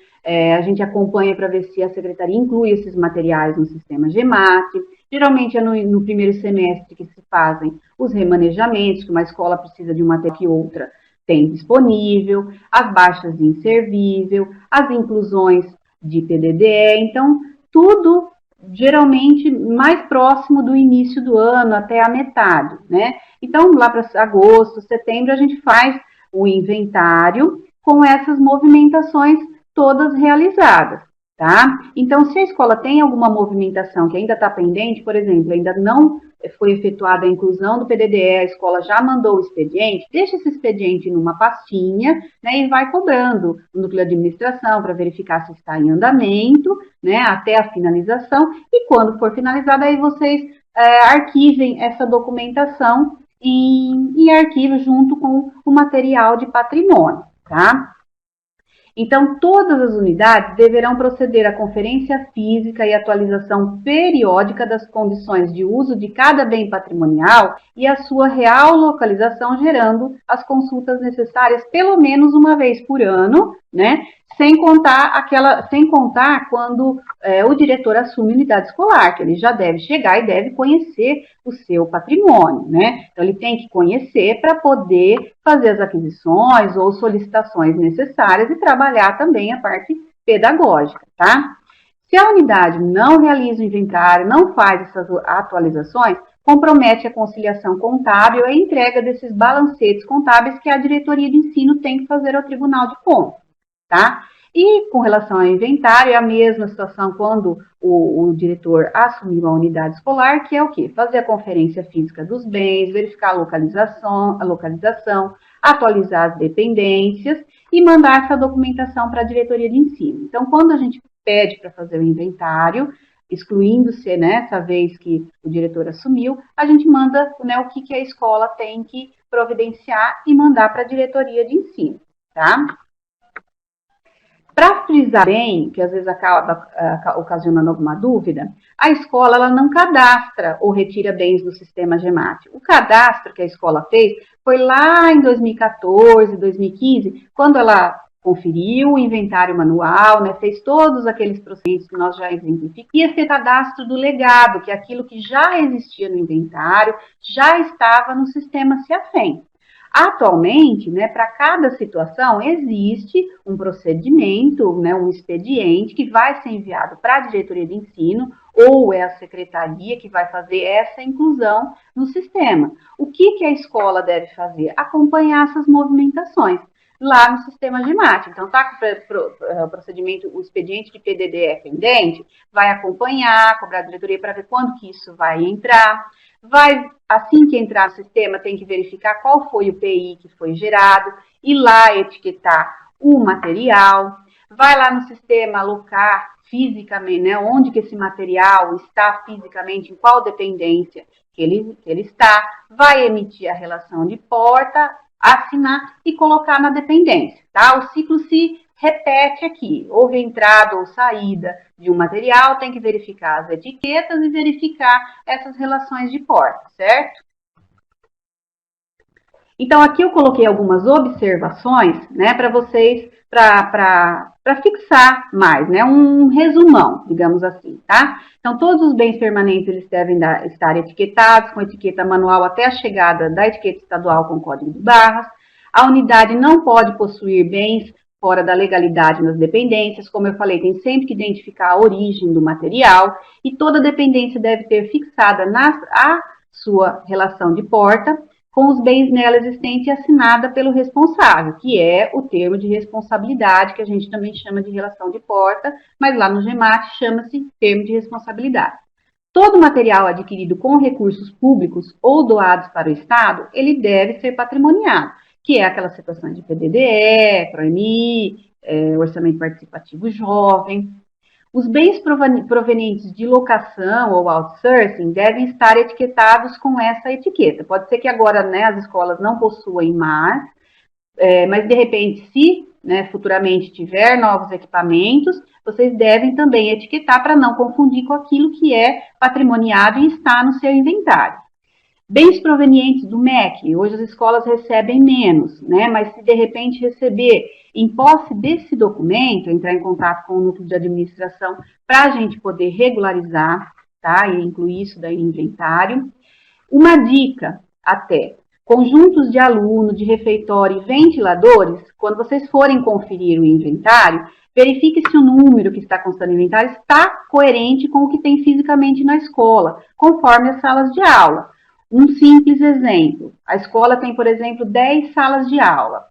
a gente acompanha para ver se a secretaria inclui esses materiais no sistema GEMAT. Geralmente é no primeiro semestre que se fazem os remanejamentos, que uma escola precisa de uma até que outra tem disponível, as baixas de inservível, as inclusões de PDDE, então tudo geralmente mais próximo do início do ano até a metade, né? Então, lá para agosto, setembro, a gente faz o inventário com essas movimentações todas realizadas, tá? Então, se a escola tem alguma movimentação que ainda está pendente, por exemplo, ainda não foi efetuada a inclusão do PDDE, a escola já mandou o expediente, deixa esse expediente numa pastinha, né, e vai cobrando o núcleo de administração para verificar se está em andamento, né, até a finalização, e quando for finalizada, aí vocês arquivem essa documentação em arquivo junto com o material de patrimônio, tá? Então, todas as unidades deverão proceder à conferência física e atualização periódica das condições de uso de cada bem patrimonial e a sua real localização, gerando as consultas necessárias pelo menos uma vez por ano, né? Sem contar quando o diretor assume unidade escolar, que ele já deve chegar e deve conhecer o seu patrimônio, né? Então, ele tem que conhecer para poder fazer as aquisições ou solicitações necessárias e trabalhar também a parte pedagógica, tá? Se a unidade não realiza o inventário, não faz essas atualizações, compromete a conciliação contábil e a entrega desses balancetes contábeis que a diretoria de ensino tem que fazer ao Tribunal de Contas, tá? E com relação ao inventário, é a mesma situação quando o diretor assumiu a unidade escolar, que é o quê? Fazer a conferência física dos bens, verificar a localização, atualizar as dependências e mandar essa documentação para a diretoria de ensino. Então, quando a gente pede para fazer o inventário, excluindo-se, né, essa vez que o diretor assumiu, a gente manda, né, o que a escola tem que providenciar e mandar para a diretoria de ensino, tá? Para frisar bem, que às vezes acaba ocasionando alguma dúvida, a escola ela não cadastra ou retira bens do sistema GEMAT. O cadastro que a escola fez foi lá em 2014, 2015, quando ela conferiu o inventário manual, né, fez todos aqueles processos que nós já exemplificamos, e esse cadastro do legado, que é aquilo que já existia no inventário, já estava no sistema CIAFEM. Atualmente, né, para cada situação, existe um procedimento, né, um expediente que vai ser enviado para a diretoria de ensino ou é a secretaria que vai fazer essa inclusão no sistema. O que a escola deve fazer? Acompanhar essas movimentações lá no sistema GEMAT. Então, está com o procedimento, o expediente de PDDE pendente, vai acompanhar, cobrar a diretoria para ver quando que isso vai entrar. Assim que entrar no sistema, tem que verificar qual foi o PI que foi gerado e lá etiquetar o material. Vai lá no sistema alocar fisicamente, né, onde que esse material está fisicamente, em qual dependência que ele está. Vai emitir a relação de porta, assinar e colocar na dependência, tá? O ciclo se repete aqui. Houve entrada ou saída de um material, tem que verificar as etiquetas e verificar essas relações de porta, certo? Então, aqui eu coloquei algumas observações, né, para vocês, para fixar mais, né, um resumão, digamos assim, tá? Então, todos os bens permanentes, eles devem estar etiquetados, com etiqueta manual até a chegada da etiqueta estadual com código de barras. A unidade não pode possuir bens fora da legalidade nas dependências, como eu falei, tem sempre que identificar a origem do material, e toda dependência deve ter fixada a sua relação de porta, com os bens nela existentes e assinada pelo responsável, que é o termo de responsabilidade, que a gente também chama de relação de porta, mas lá no GEMAT chama-se termo de responsabilidade. Todo material adquirido com recursos públicos ou doados para o Estado, ele deve ser patrimoniado, que é aquela situação de PDDE, PROMI, Orçamento Participativo Jovem. Os bens provenientes de locação ou outsourcing devem estar etiquetados com essa etiqueta. Pode ser que agora, né, as escolas não possuem mais, mas de repente, se, né, futuramente tiver novos equipamentos, vocês devem também etiquetar para não confundir com aquilo que é patrimoniado e está no seu inventário. Bens provenientes do MEC, hoje as escolas recebem menos, né? Mas se de repente receber em posse desse documento, entrar em contato com o núcleo de administração para a gente poder regularizar, tá? E incluir isso daí no inventário. Uma dica até, conjuntos de aluno, de refeitório e ventiladores, quando vocês forem conferir o inventário, verifique se o número que está constando no inventário está coerente com o que tem fisicamente na escola, conforme as salas de aula. Um simples exemplo, a escola tem, por exemplo, 10 salas de aula.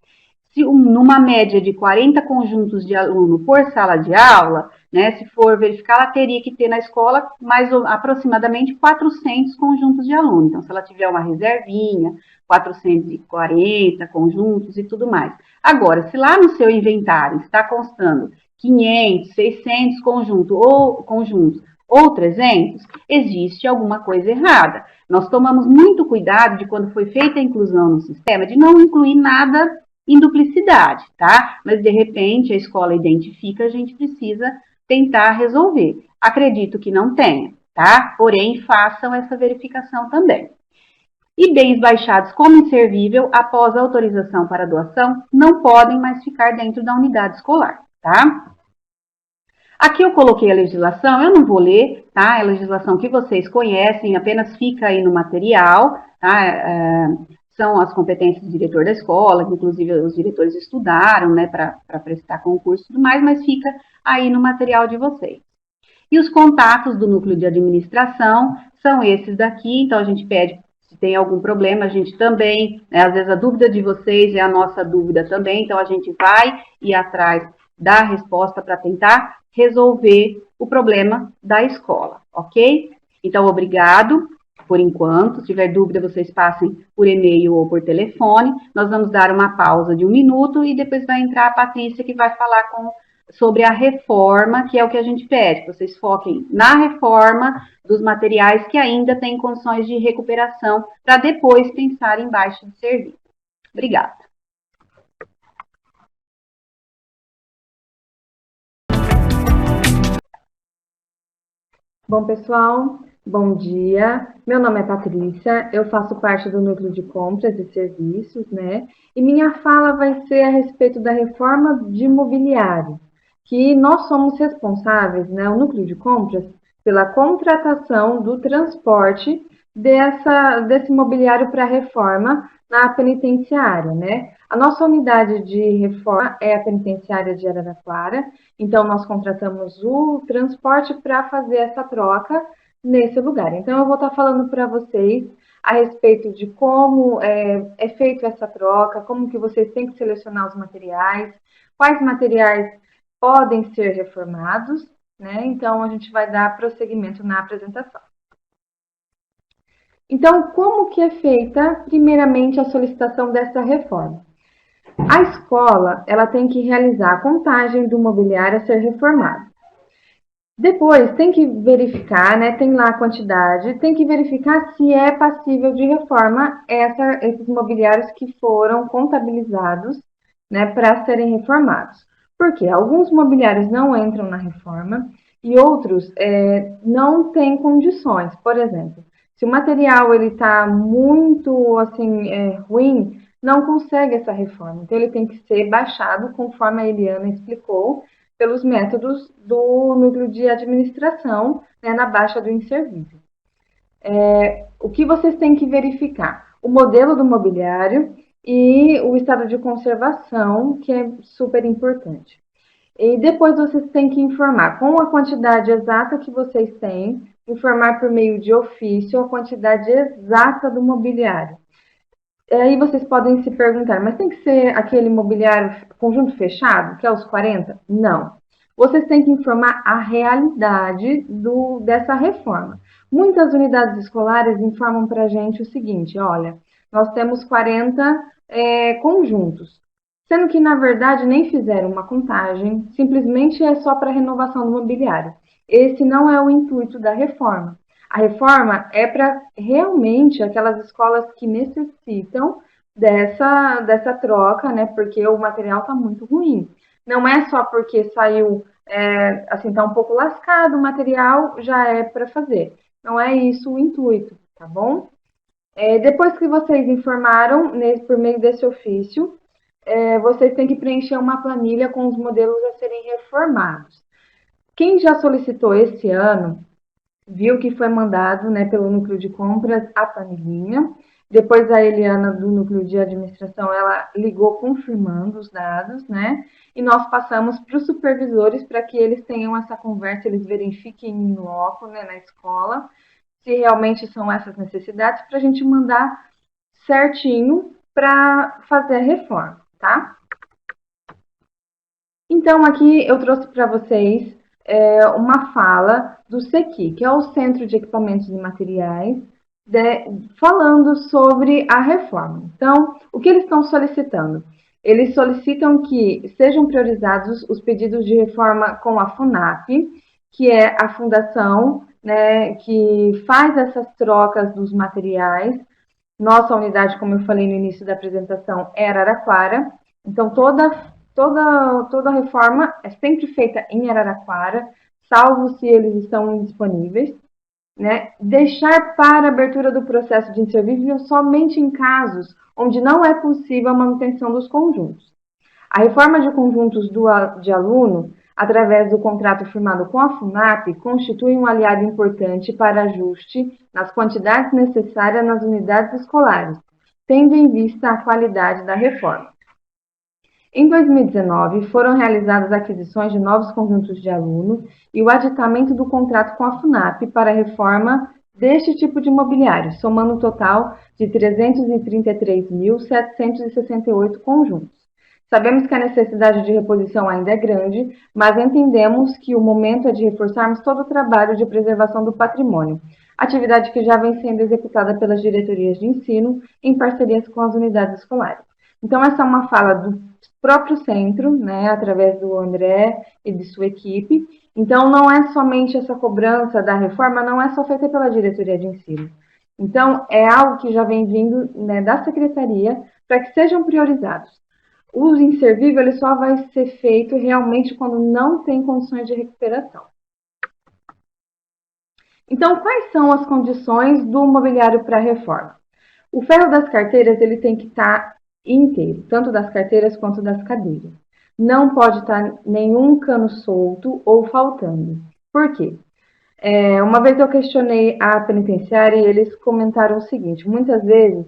Se numa média de 40 conjuntos de aluno por sala de aula, né, se for verificar, ela teria que ter na escola mais aproximadamente 400 conjuntos de aluno. Então, se ela tiver uma reservinha, 440 conjuntos e tudo mais. Agora, se lá no seu inventário está constando 500, 600 conjuntos ou 300, existe alguma coisa errada. Nós tomamos muito cuidado de, quando foi feita a inclusão no sistema, de não incluir nada em duplicidade, tá? Mas, de repente, a escola identifica, a gente precisa tentar resolver. Acredito que não tenha, tá? Porém, façam essa verificação também. E bens baixados como inservível, após a autorização para doação, não podem mais ficar dentro da unidade escolar, tá? Aqui eu coloquei a legislação, eu não vou ler, tá? É a legislação que vocês conhecem, apenas fica aí no material, tá? São as competências do diretor da escola, que inclusive os diretores estudaram, né, para prestar concurso e tudo mais, mas fica aí no material de vocês. E os contatos do núcleo de administração são esses daqui, então a gente pede, se tem algum problema, a gente também, né, às vezes a dúvida de vocês é a nossa dúvida também, então a gente vai ir atrás da resposta para tentar resolver o problema da escola, ok? Então, obrigado por enquanto. Se tiver dúvida, vocês passem por e-mail ou por telefone. Nós vamos dar uma pausa de 1 minuto e depois vai entrar a Patrícia, que vai falar sobre a reforma, que é o que a gente pede, que vocês foquem na reforma dos materiais que ainda têm condições de recuperação, para depois pensar em baixa de serviço. Obrigada. Bom, pessoal, bom dia. Meu nome é Patrícia, eu faço parte do Núcleo de Compras e Serviços, né? E minha fala vai ser a respeito da reforma de mobiliário, que nós somos responsáveis, né, o Núcleo de Compras, pela contratação do transporte desse mobiliário para reforma na penitenciária, né? A nossa unidade de reforma é a penitenciária de Araraquara, então nós contratamos o transporte para fazer essa troca nesse lugar. Então eu vou estar falando para vocês a respeito de como é feita essa troca, como que vocês têm que selecionar os materiais, quais materiais podem ser reformados, né? Então a gente vai dar prosseguimento na apresentação. Então, como que é feita, primeiramente, a solicitação dessa reforma? A escola, ela tem que realizar a contagem do mobiliário a ser reformado. Depois, tem que verificar, né, tem lá a quantidade, tem que verificar se é passível de reforma esses mobiliários que foram contabilizados, né, para serem reformados. Porque alguns mobiliários não entram na reforma e outros não têm condições. Por exemplo, se o material está muito assim, ruim, não consegue essa reforma. Então, ele tem que ser baixado, conforme a Eliana explicou, pelos métodos do núcleo de administração, né, na baixa do inservível. O que vocês têm que verificar? O modelo do mobiliário e o estado de conservação, que é super importante. E depois vocês têm que informar com a quantidade exata que vocês têm, informar por meio de ofício a quantidade exata do mobiliário. E aí vocês podem se perguntar, mas tem que ser aquele mobiliário conjunto fechado, que é os 40? Não. Vocês têm que informar a realidade dessa reforma. Muitas unidades escolares informam para a gente o seguinte, olha, nós temos 40 conjuntos, sendo que, na verdade, nem fizeram uma contagem, simplesmente é só para renovação do mobiliário. Esse não é o intuito da reforma. A reforma é para realmente aquelas escolas que necessitam dessa troca, né? Porque o material está muito ruim. Não é só porque saiu, assim, está um pouco lascado o material, já é para fazer. Não é isso o intuito, tá bom? Depois que vocês informaram, por meio desse ofício, vocês têm que preencher uma planilha com os modelos a serem reformados. Quem já solicitou esse ano, viu que foi mandado, né, pelo núcleo de compras a planilhinha. Depois a Eliana do núcleo de administração, ela ligou confirmando os dados, né? E nós passamos para os supervisores para que eles tenham essa conversa, eles verifiquem em loco, né, na escola, se realmente são essas necessidades, para a gente mandar certinho para fazer a reforma, tá? Então, aqui eu trouxe para vocês uma fala do CEQI, que é o Centro de Equipamentos e Materiais, falando sobre a reforma. Então, o que eles estão solicitando? Eles solicitam que sejam priorizados os pedidos de reforma com a FUNAP, que é a fundação, né, que faz essas trocas dos materiais. Nossa unidade, como eu falei no início da apresentação, é Araraquara. Então, toda reforma é sempre feita em Araraquara, salvo se eles estão indisponíveis, né? Deixar para abertura do processo de inservível somente em casos onde não é possível a manutenção dos conjuntos. A reforma de conjuntos de aluno, através do contrato firmado com a FUNAP, constitui um aliado importante para ajuste nas quantidades necessárias nas unidades escolares, tendo em vista a qualidade da reforma. Em 2019, foram realizadas aquisições de novos conjuntos de aluno e o aditamento do contrato com a FUNAP para a reforma deste tipo de mobiliário, somando um total de 333.768 conjuntos. Sabemos que a necessidade de reposição ainda é grande, mas entendemos que o momento é de reforçarmos todo o trabalho de preservação do patrimônio, atividade que já vem sendo executada pelas diretorias de ensino em parcerias com as unidades escolares. Então, essa é uma fala do próprio centro, né, através do André e de sua equipe. Então, não é somente essa cobrança da reforma, não é só feita pela diretoria de ensino. Então, é algo que já vem vindo, né, da secretaria para que sejam priorizados. O uso inservível ele só vai ser feito realmente quando não tem condições de recuperação. Então, quais são as condições do mobiliário para reforma? O ferro das carteiras ele tem que estar inteiro, tanto das carteiras quanto das cadeiras. Não pode estar nenhum cano solto ou faltando. Por quê? Uma vez eu questionei a penitenciária e eles comentaram o seguinte, muitas vezes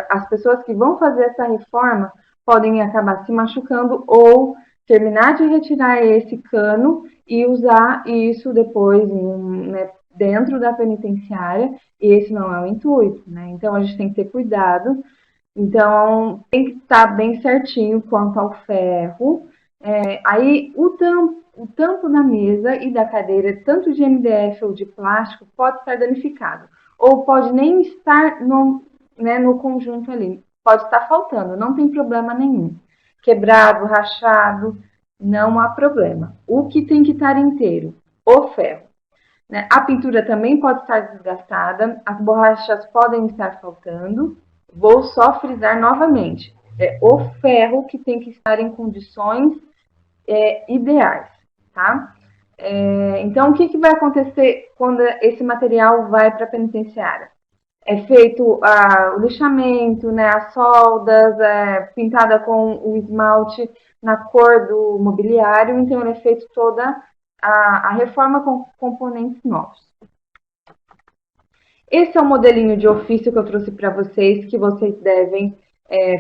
as pessoas que vão fazer essa reforma podem acabar se machucando ou terminar de retirar esse cano e usar isso depois né, dentro da penitenciária, e esse não é o intuito, né? Então, a gente tem que ter cuidado. Então, tem que estar bem certinho quanto ao ferro. Aí, o tampo da mesa e da cadeira, tanto de MDF ou de plástico, pode estar danificado. Ou pode nem estar no conjunto ali. Pode estar faltando, não tem problema nenhum. Quebrado, rachado, não há problema. O que tem que estar inteiro? O ferro. Né? A pintura também pode estar desgastada, as borrachas podem estar faltando. Vou só frisar novamente. É o ferro que tem que estar em condições ideais, tá? Então, o que vai acontecer quando esse material vai para a penitenciária? é feito o lixamento, né, as soldas, pintada com o esmalte na cor do mobiliário, então ele é feito toda a reforma com componentes novos. Esse é o modelinho de ofício que eu trouxe para vocês, que vocês devem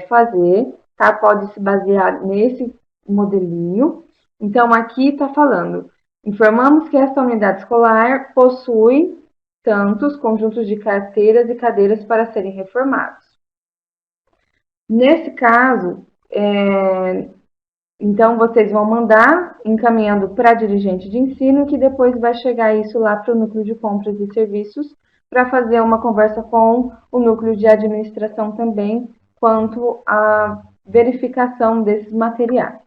fazer, tá? Pode se basear nesse modelinho. Então, aqui está falando, informamos que esta unidade escolar possui tantos conjuntos de carteiras e cadeiras para serem reformados. Nesse caso, então, vocês vão mandar encaminhando para a dirigente de ensino, que depois vai chegar isso lá para o núcleo de compras e serviços, para fazer uma conversa com o núcleo de administração também, quanto à verificação desses materiais.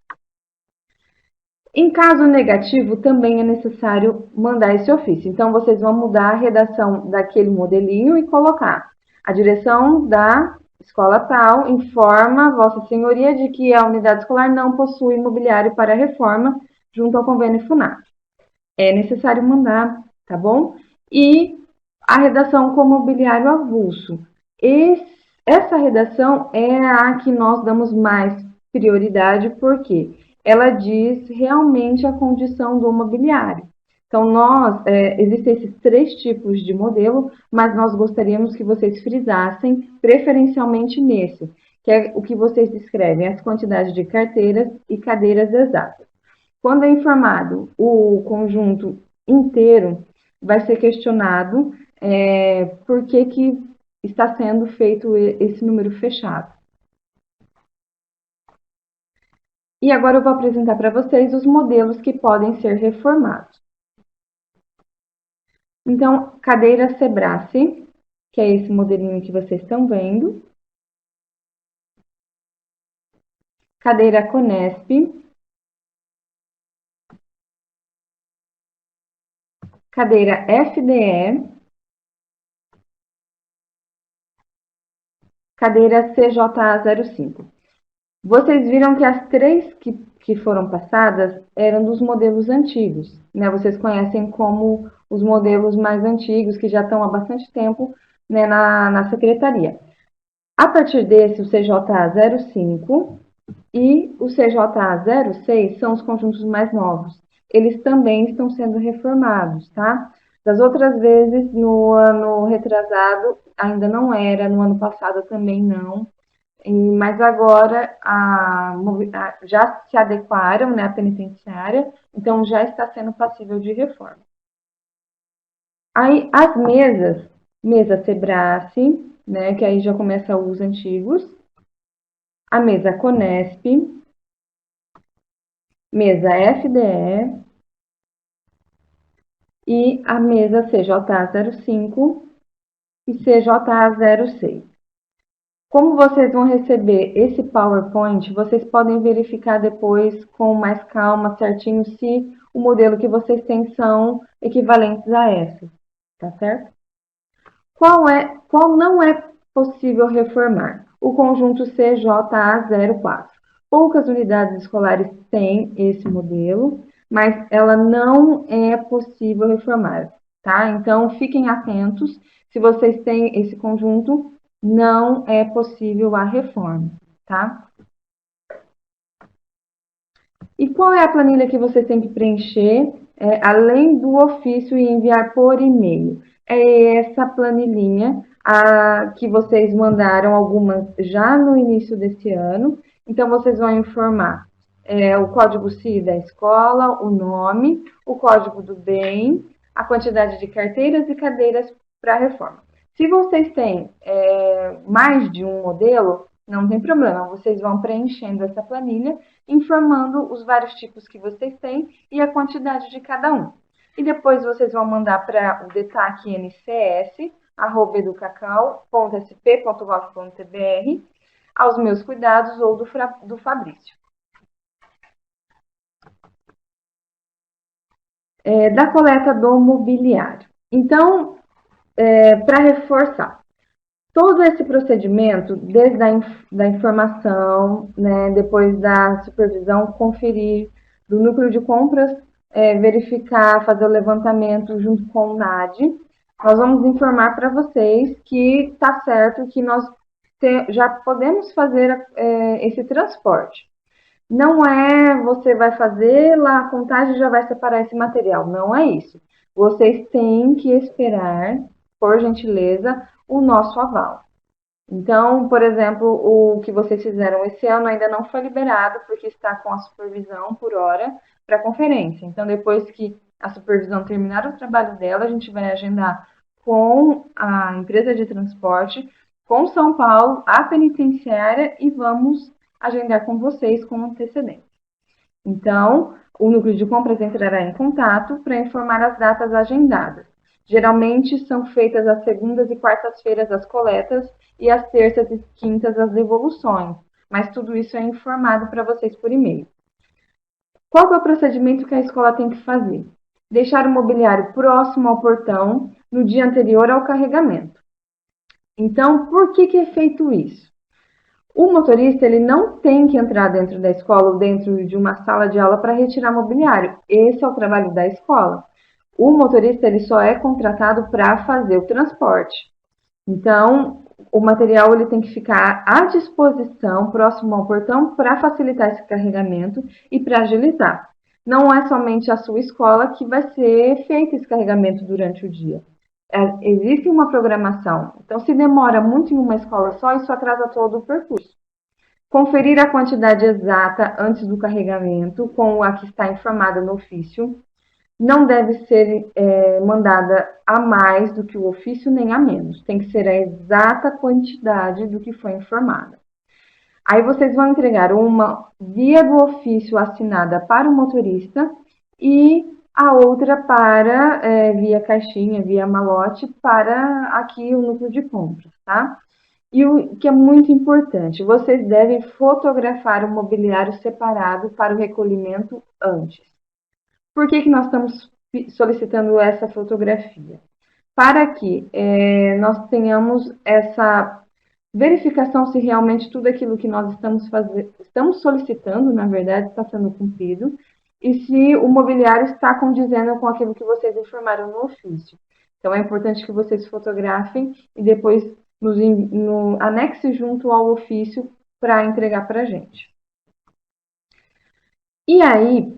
Em caso negativo, também é necessário mandar esse ofício. Então, vocês vão mudar a redação daquele modelinho e colocar: a direção da escola tal informa Vossa Senhoria de que a unidade escolar não possui imobiliário para reforma junto ao convênio FUNAP. É necessário mandar, tá bom? E a redação com mobiliário avulso. Essa redação é a que nós damos mais prioridade, porque ela diz realmente a condição do mobiliário. Então, existem esses 3 tipos de modelo, mas nós gostaríamos que vocês frisassem preferencialmente nesse, que é o que vocês descrevem, as quantidades de carteiras e cadeiras exatas. Quando é informado o conjunto inteiro, vai ser questionado por que está sendo feito esse número fechado. E agora eu vou apresentar para vocês os modelos que podem ser reformados. Então, cadeira Sebrae, que é esse modelinho que vocês estão vendo. Cadeira Conesp. Cadeira FDE. Cadeira CJA05. Vocês viram que as 3 que foram passadas eram dos modelos antigos, né? Vocês conhecem como os modelos mais antigos, que já estão há bastante tempo, né, na secretaria. A partir desse, o CJA05 e o CJA06 são os conjuntos mais novos. Eles também estão sendo reformados, tá? Das outras vezes, no ano retrasado, ainda não era, no ano passado também não. Mas agora já se adequaram, né, à penitenciária, então já está sendo passível de reforma. Aí as mesa Sebrae, né, que aí já começa os antigos, a mesa Conesp, mesa FDE e a mesa CJA05 e CJA06. Como vocês vão receber esse PowerPoint, vocês podem verificar depois com mais calma, certinho, se o modelo que vocês têm são equivalentes a essa, tá certo? Qual não é possível reformar? O conjunto CJA04. Poucas unidades escolares têm esse modelo, mas ela não é possível reformar, tá? Então, fiquem atentos. Se vocês têm esse conjunto, não é possível a reforma, tá? E qual é a planilha que vocês têm que preencher, além do ofício e enviar por e-mail? É essa planilhinha que vocês mandaram algumas já no início desse ano. Então, vocês vão informar o código CI da escola, o nome, o código do bem, a quantidade de carteiras e cadeiras para reforma. Se vocês têm mais de um modelo, não tem problema, vocês vão preenchendo essa planilha, informando os vários tipos que vocês têm e a quantidade de cada um. E depois vocês vão mandar para o detaquencs@educacau.sp.gov.br, aos meus cuidados ou do Fabrício. Da coleta do mobiliário. Então, para reforçar, todo esse procedimento, desde a informação, né, depois da supervisão, conferir do núcleo de compras, verificar, fazer o levantamento junto com o NAD, nós vamos informar para vocês que está certo, que nós já podemos fazer esse transporte. Não é você vai fazer lá a contagem e já vai separar esse material. Não é isso. Vocês têm que esperar, por gentileza, o nosso aval. Então, por exemplo, o que vocês fizeram esse ano ainda não foi liberado, porque está com a supervisão por hora para a conferência. Então, depois que a supervisão terminar o trabalho dela, a gente vai agendar com a empresa de transporte, com São Paulo, a penitenciária, e vamos agendar com vocês com antecedência. Então, o núcleo de compras entrará em contato para informar as datas agendadas. Geralmente são feitas as segundas e quartas-feiras as coletas e as terças e quintas as devoluções, mas tudo isso é informado para vocês por e-mail. Qual é o procedimento que a escola tem que fazer? Deixar o mobiliário próximo ao portão no dia anterior ao carregamento. Então, por que é feito isso? O motorista ele não tem que entrar dentro da escola ou dentro de uma sala de aula para retirar mobiliário. Esse é o trabalho da escola. O motorista ele só é contratado para fazer o transporte. Então, o material ele tem que ficar à disposição, próximo ao portão, para facilitar esse carregamento e para agilizar. Não é somente a sua escola que vai ser feito esse carregamento durante o dia. Existe uma programação. Então, se demora muito em uma escola só, isso atrasa todo o percurso. Conferir a quantidade exata antes do carregamento com a que está informada no ofício. Não deve ser mandada a mais do que o ofício, nem a menos. Tem que ser a exata quantidade do que foi informada. Aí vocês vão entregar uma via do ofício assinada para o motorista e a outra para via caixinha, via malote, para aqui o núcleo de compras, tá? E o que é muito importante, vocês devem fotografar o mobiliário separado para o recolhimento antes. Por que nós estamos solicitando essa fotografia? Para que nós tenhamos essa verificação se realmente tudo aquilo que nós estamos solicitando, na verdade, está sendo cumprido, e se o mobiliário está condizendo com aquilo que vocês informaram no ofício. Então, é importante que vocês fotografem e depois anexe junto ao ofício para entregar para a gente. E aí,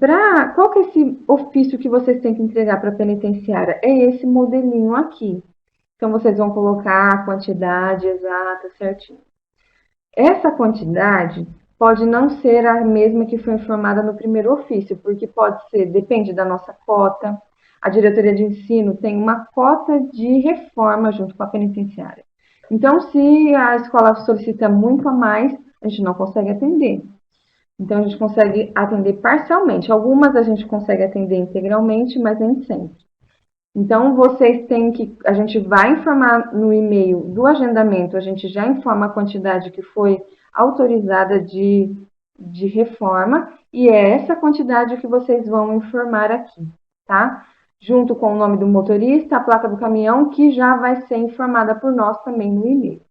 qual que é esse ofício que vocês têm que entregar para a penitenciária? É esse modelinho aqui. Então, vocês vão colocar a quantidade exata, certinho. Essa quantidade pode não ser a mesma que foi informada no primeiro ofício, porque depende da nossa cota. A diretoria de ensino tem uma cota de reforma junto com a penitenciária. Então, se a escola solicita muito a mais, a gente não consegue atender. Então, a gente consegue atender parcialmente. Algumas a gente consegue atender integralmente, mas nem sempre. Então, vocês têm que... A gente vai informar no e-mail do agendamento, a gente já informa a quantidade que foi autorizada de reforma, e é essa quantidade que vocês vão informar aqui, tá? Junto com o nome do motorista, a placa do caminhão, que já vai ser informada por nós também no e-mail.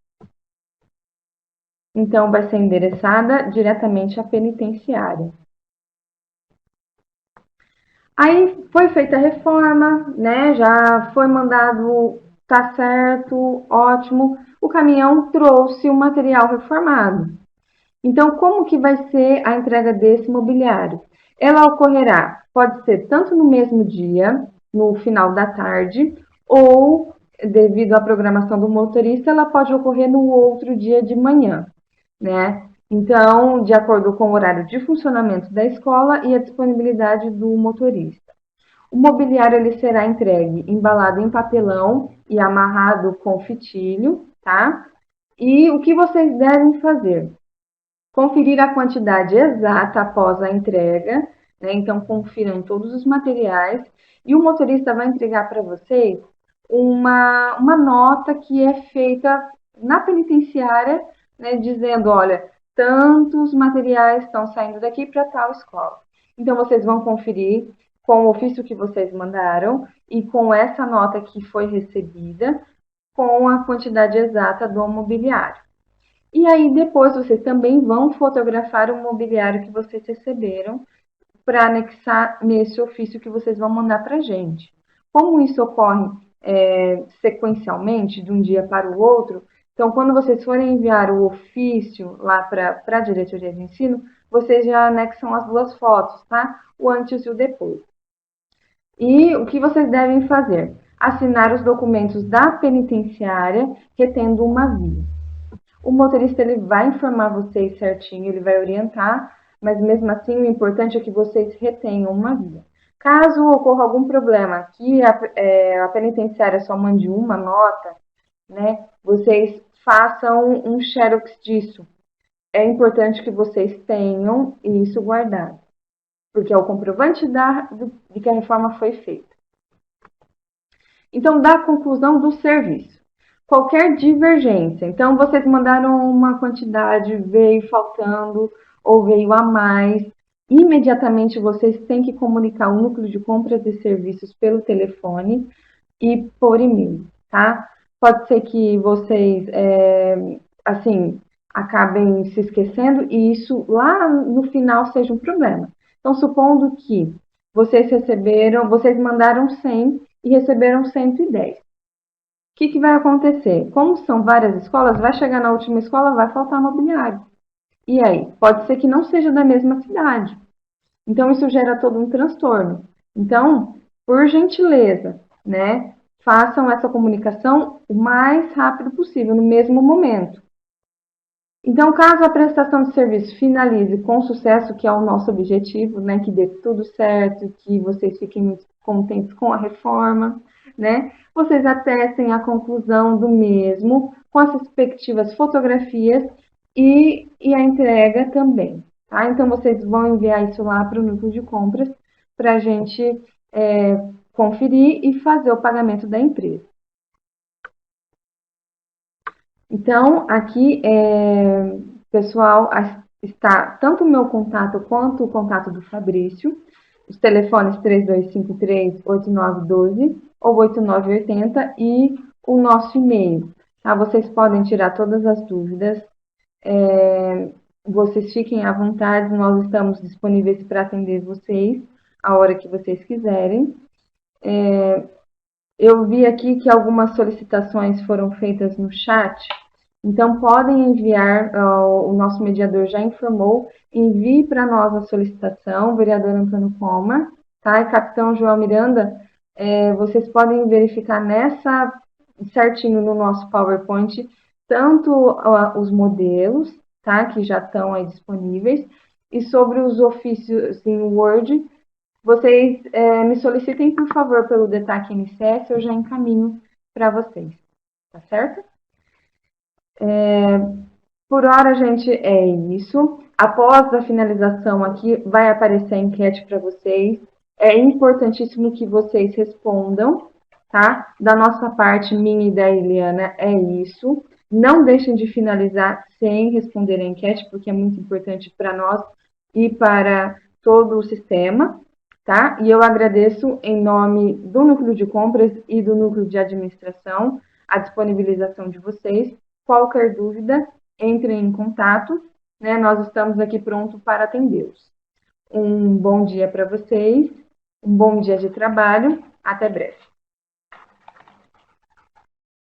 Então, vai ser endereçada diretamente à penitenciária. Aí, foi feita a reforma, né? Já foi mandado, tá certo, ótimo. O caminhão trouxe o material reformado. Então, como que vai ser a entrega desse mobiliário? Ela ocorrerá, pode ser tanto no mesmo dia, no final da tarde, ou, devido à programação do motorista, ela pode ocorrer no outro dia de manhã, né? Então, de acordo com o horário de funcionamento da escola e a disponibilidade do motorista. O mobiliário ele será entregue embalado em papelão e amarrado com fitilho, tá? E o que vocês devem fazer? Conferir a quantidade exata após a entrega, né? Então, confiram todos os materiais e o motorista vai entregar para vocês uma nota que é feita na penitenciária, né? Dizendo, olha, tantos materiais estão saindo daqui para tal escola. Então, vocês vão conferir com o ofício que vocês mandaram e com essa nota que foi recebida, com a quantidade exata do mobiliário. E aí, depois, vocês também vão fotografar o mobiliário que vocês receberam para anexar nesse ofício que vocês vão mandar para a gente. Como isso ocorre sequencialmente, de um dia para o outro. Então, quando vocês forem enviar o ofício lá para a diretoria de ensino, vocês já anexam as duas fotos, tá? O antes e o depois. E o que vocês devem fazer? Assinar os documentos da penitenciária retendo uma via. O motorista ele vai informar vocês certinho, ele vai orientar, mas mesmo assim o importante é que vocês retenham uma via. Caso ocorra algum problema, que a penitenciária só mande uma nota, né, vocês façam um xerox disso. É importante que vocês tenham isso guardado, porque é o comprovante de que a reforma foi feita. Então, da conclusão do serviço. Qualquer divergência. Então, vocês mandaram uma quantidade, veio faltando ou veio a mais. Imediatamente, vocês têm que comunicar o núcleo de compras e serviços pelo telefone e por e-mail, tá? Pode ser que vocês, acabem se esquecendo e isso lá no final seja um problema. Então, supondo que vocês mandaram 100 e receberam 110. O que vai acontecer? Como são várias escolas, vai chegar na última escola, vai faltar mobiliário. E aí? Pode ser que não seja da mesma cidade. Então, isso gera todo um transtorno. Então, por gentileza, né, façam essa comunicação o mais rápido possível, no mesmo momento. Então, caso a prestação de serviço finalize com sucesso, que é o nosso objetivo, né, que dê tudo certo, que vocês fiquem muito contentes com a reforma, né, vocês atestem a conclusão do mesmo com as respectivas fotografias e a entrega também, tá? Então, vocês vão enviar isso lá para o núcleo de compras para a gente conferir e fazer o pagamento da empresa. Então, aqui, pessoal, está tanto o meu contato quanto o contato do Fabrício, os telefones 3253-8912 ou 8980 e o nosso e-mail. Tá? Vocês podem tirar todas as dúvidas, vocês fiquem à vontade, nós estamos disponíveis para atender vocês a hora que vocês quiserem. Eu vi aqui que algumas solicitações foram feitas no chat, então podem enviar, o nosso mediador já informou, envie para nós a solicitação, vereador Antônio Coma, tá? E capitão João Miranda, vocês podem verificar certinho no nosso PowerPoint, tanto os modelos, tá? Que já estão aí disponíveis, e sobre os ofícios em Word, vocês me solicitem, por favor, pelo DETAC NCS, eu já encaminho para vocês, tá certo? Por hora, gente, é isso. Após a finalização aqui, vai aparecer a enquete para vocês. É importantíssimo que vocês respondam, tá? Da nossa parte, minha e da Eliana, é isso. Não deixem de finalizar sem responder a enquete, porque é muito importante para nós e para todo o sistema. Tá? E eu agradeço em nome do Núcleo de Compras e do Núcleo de Administração a disponibilização de vocês. Qualquer dúvida, entrem em contato, né? Nós estamos aqui prontos para atendê-los. Um bom dia para vocês, um bom dia de trabalho, até breve.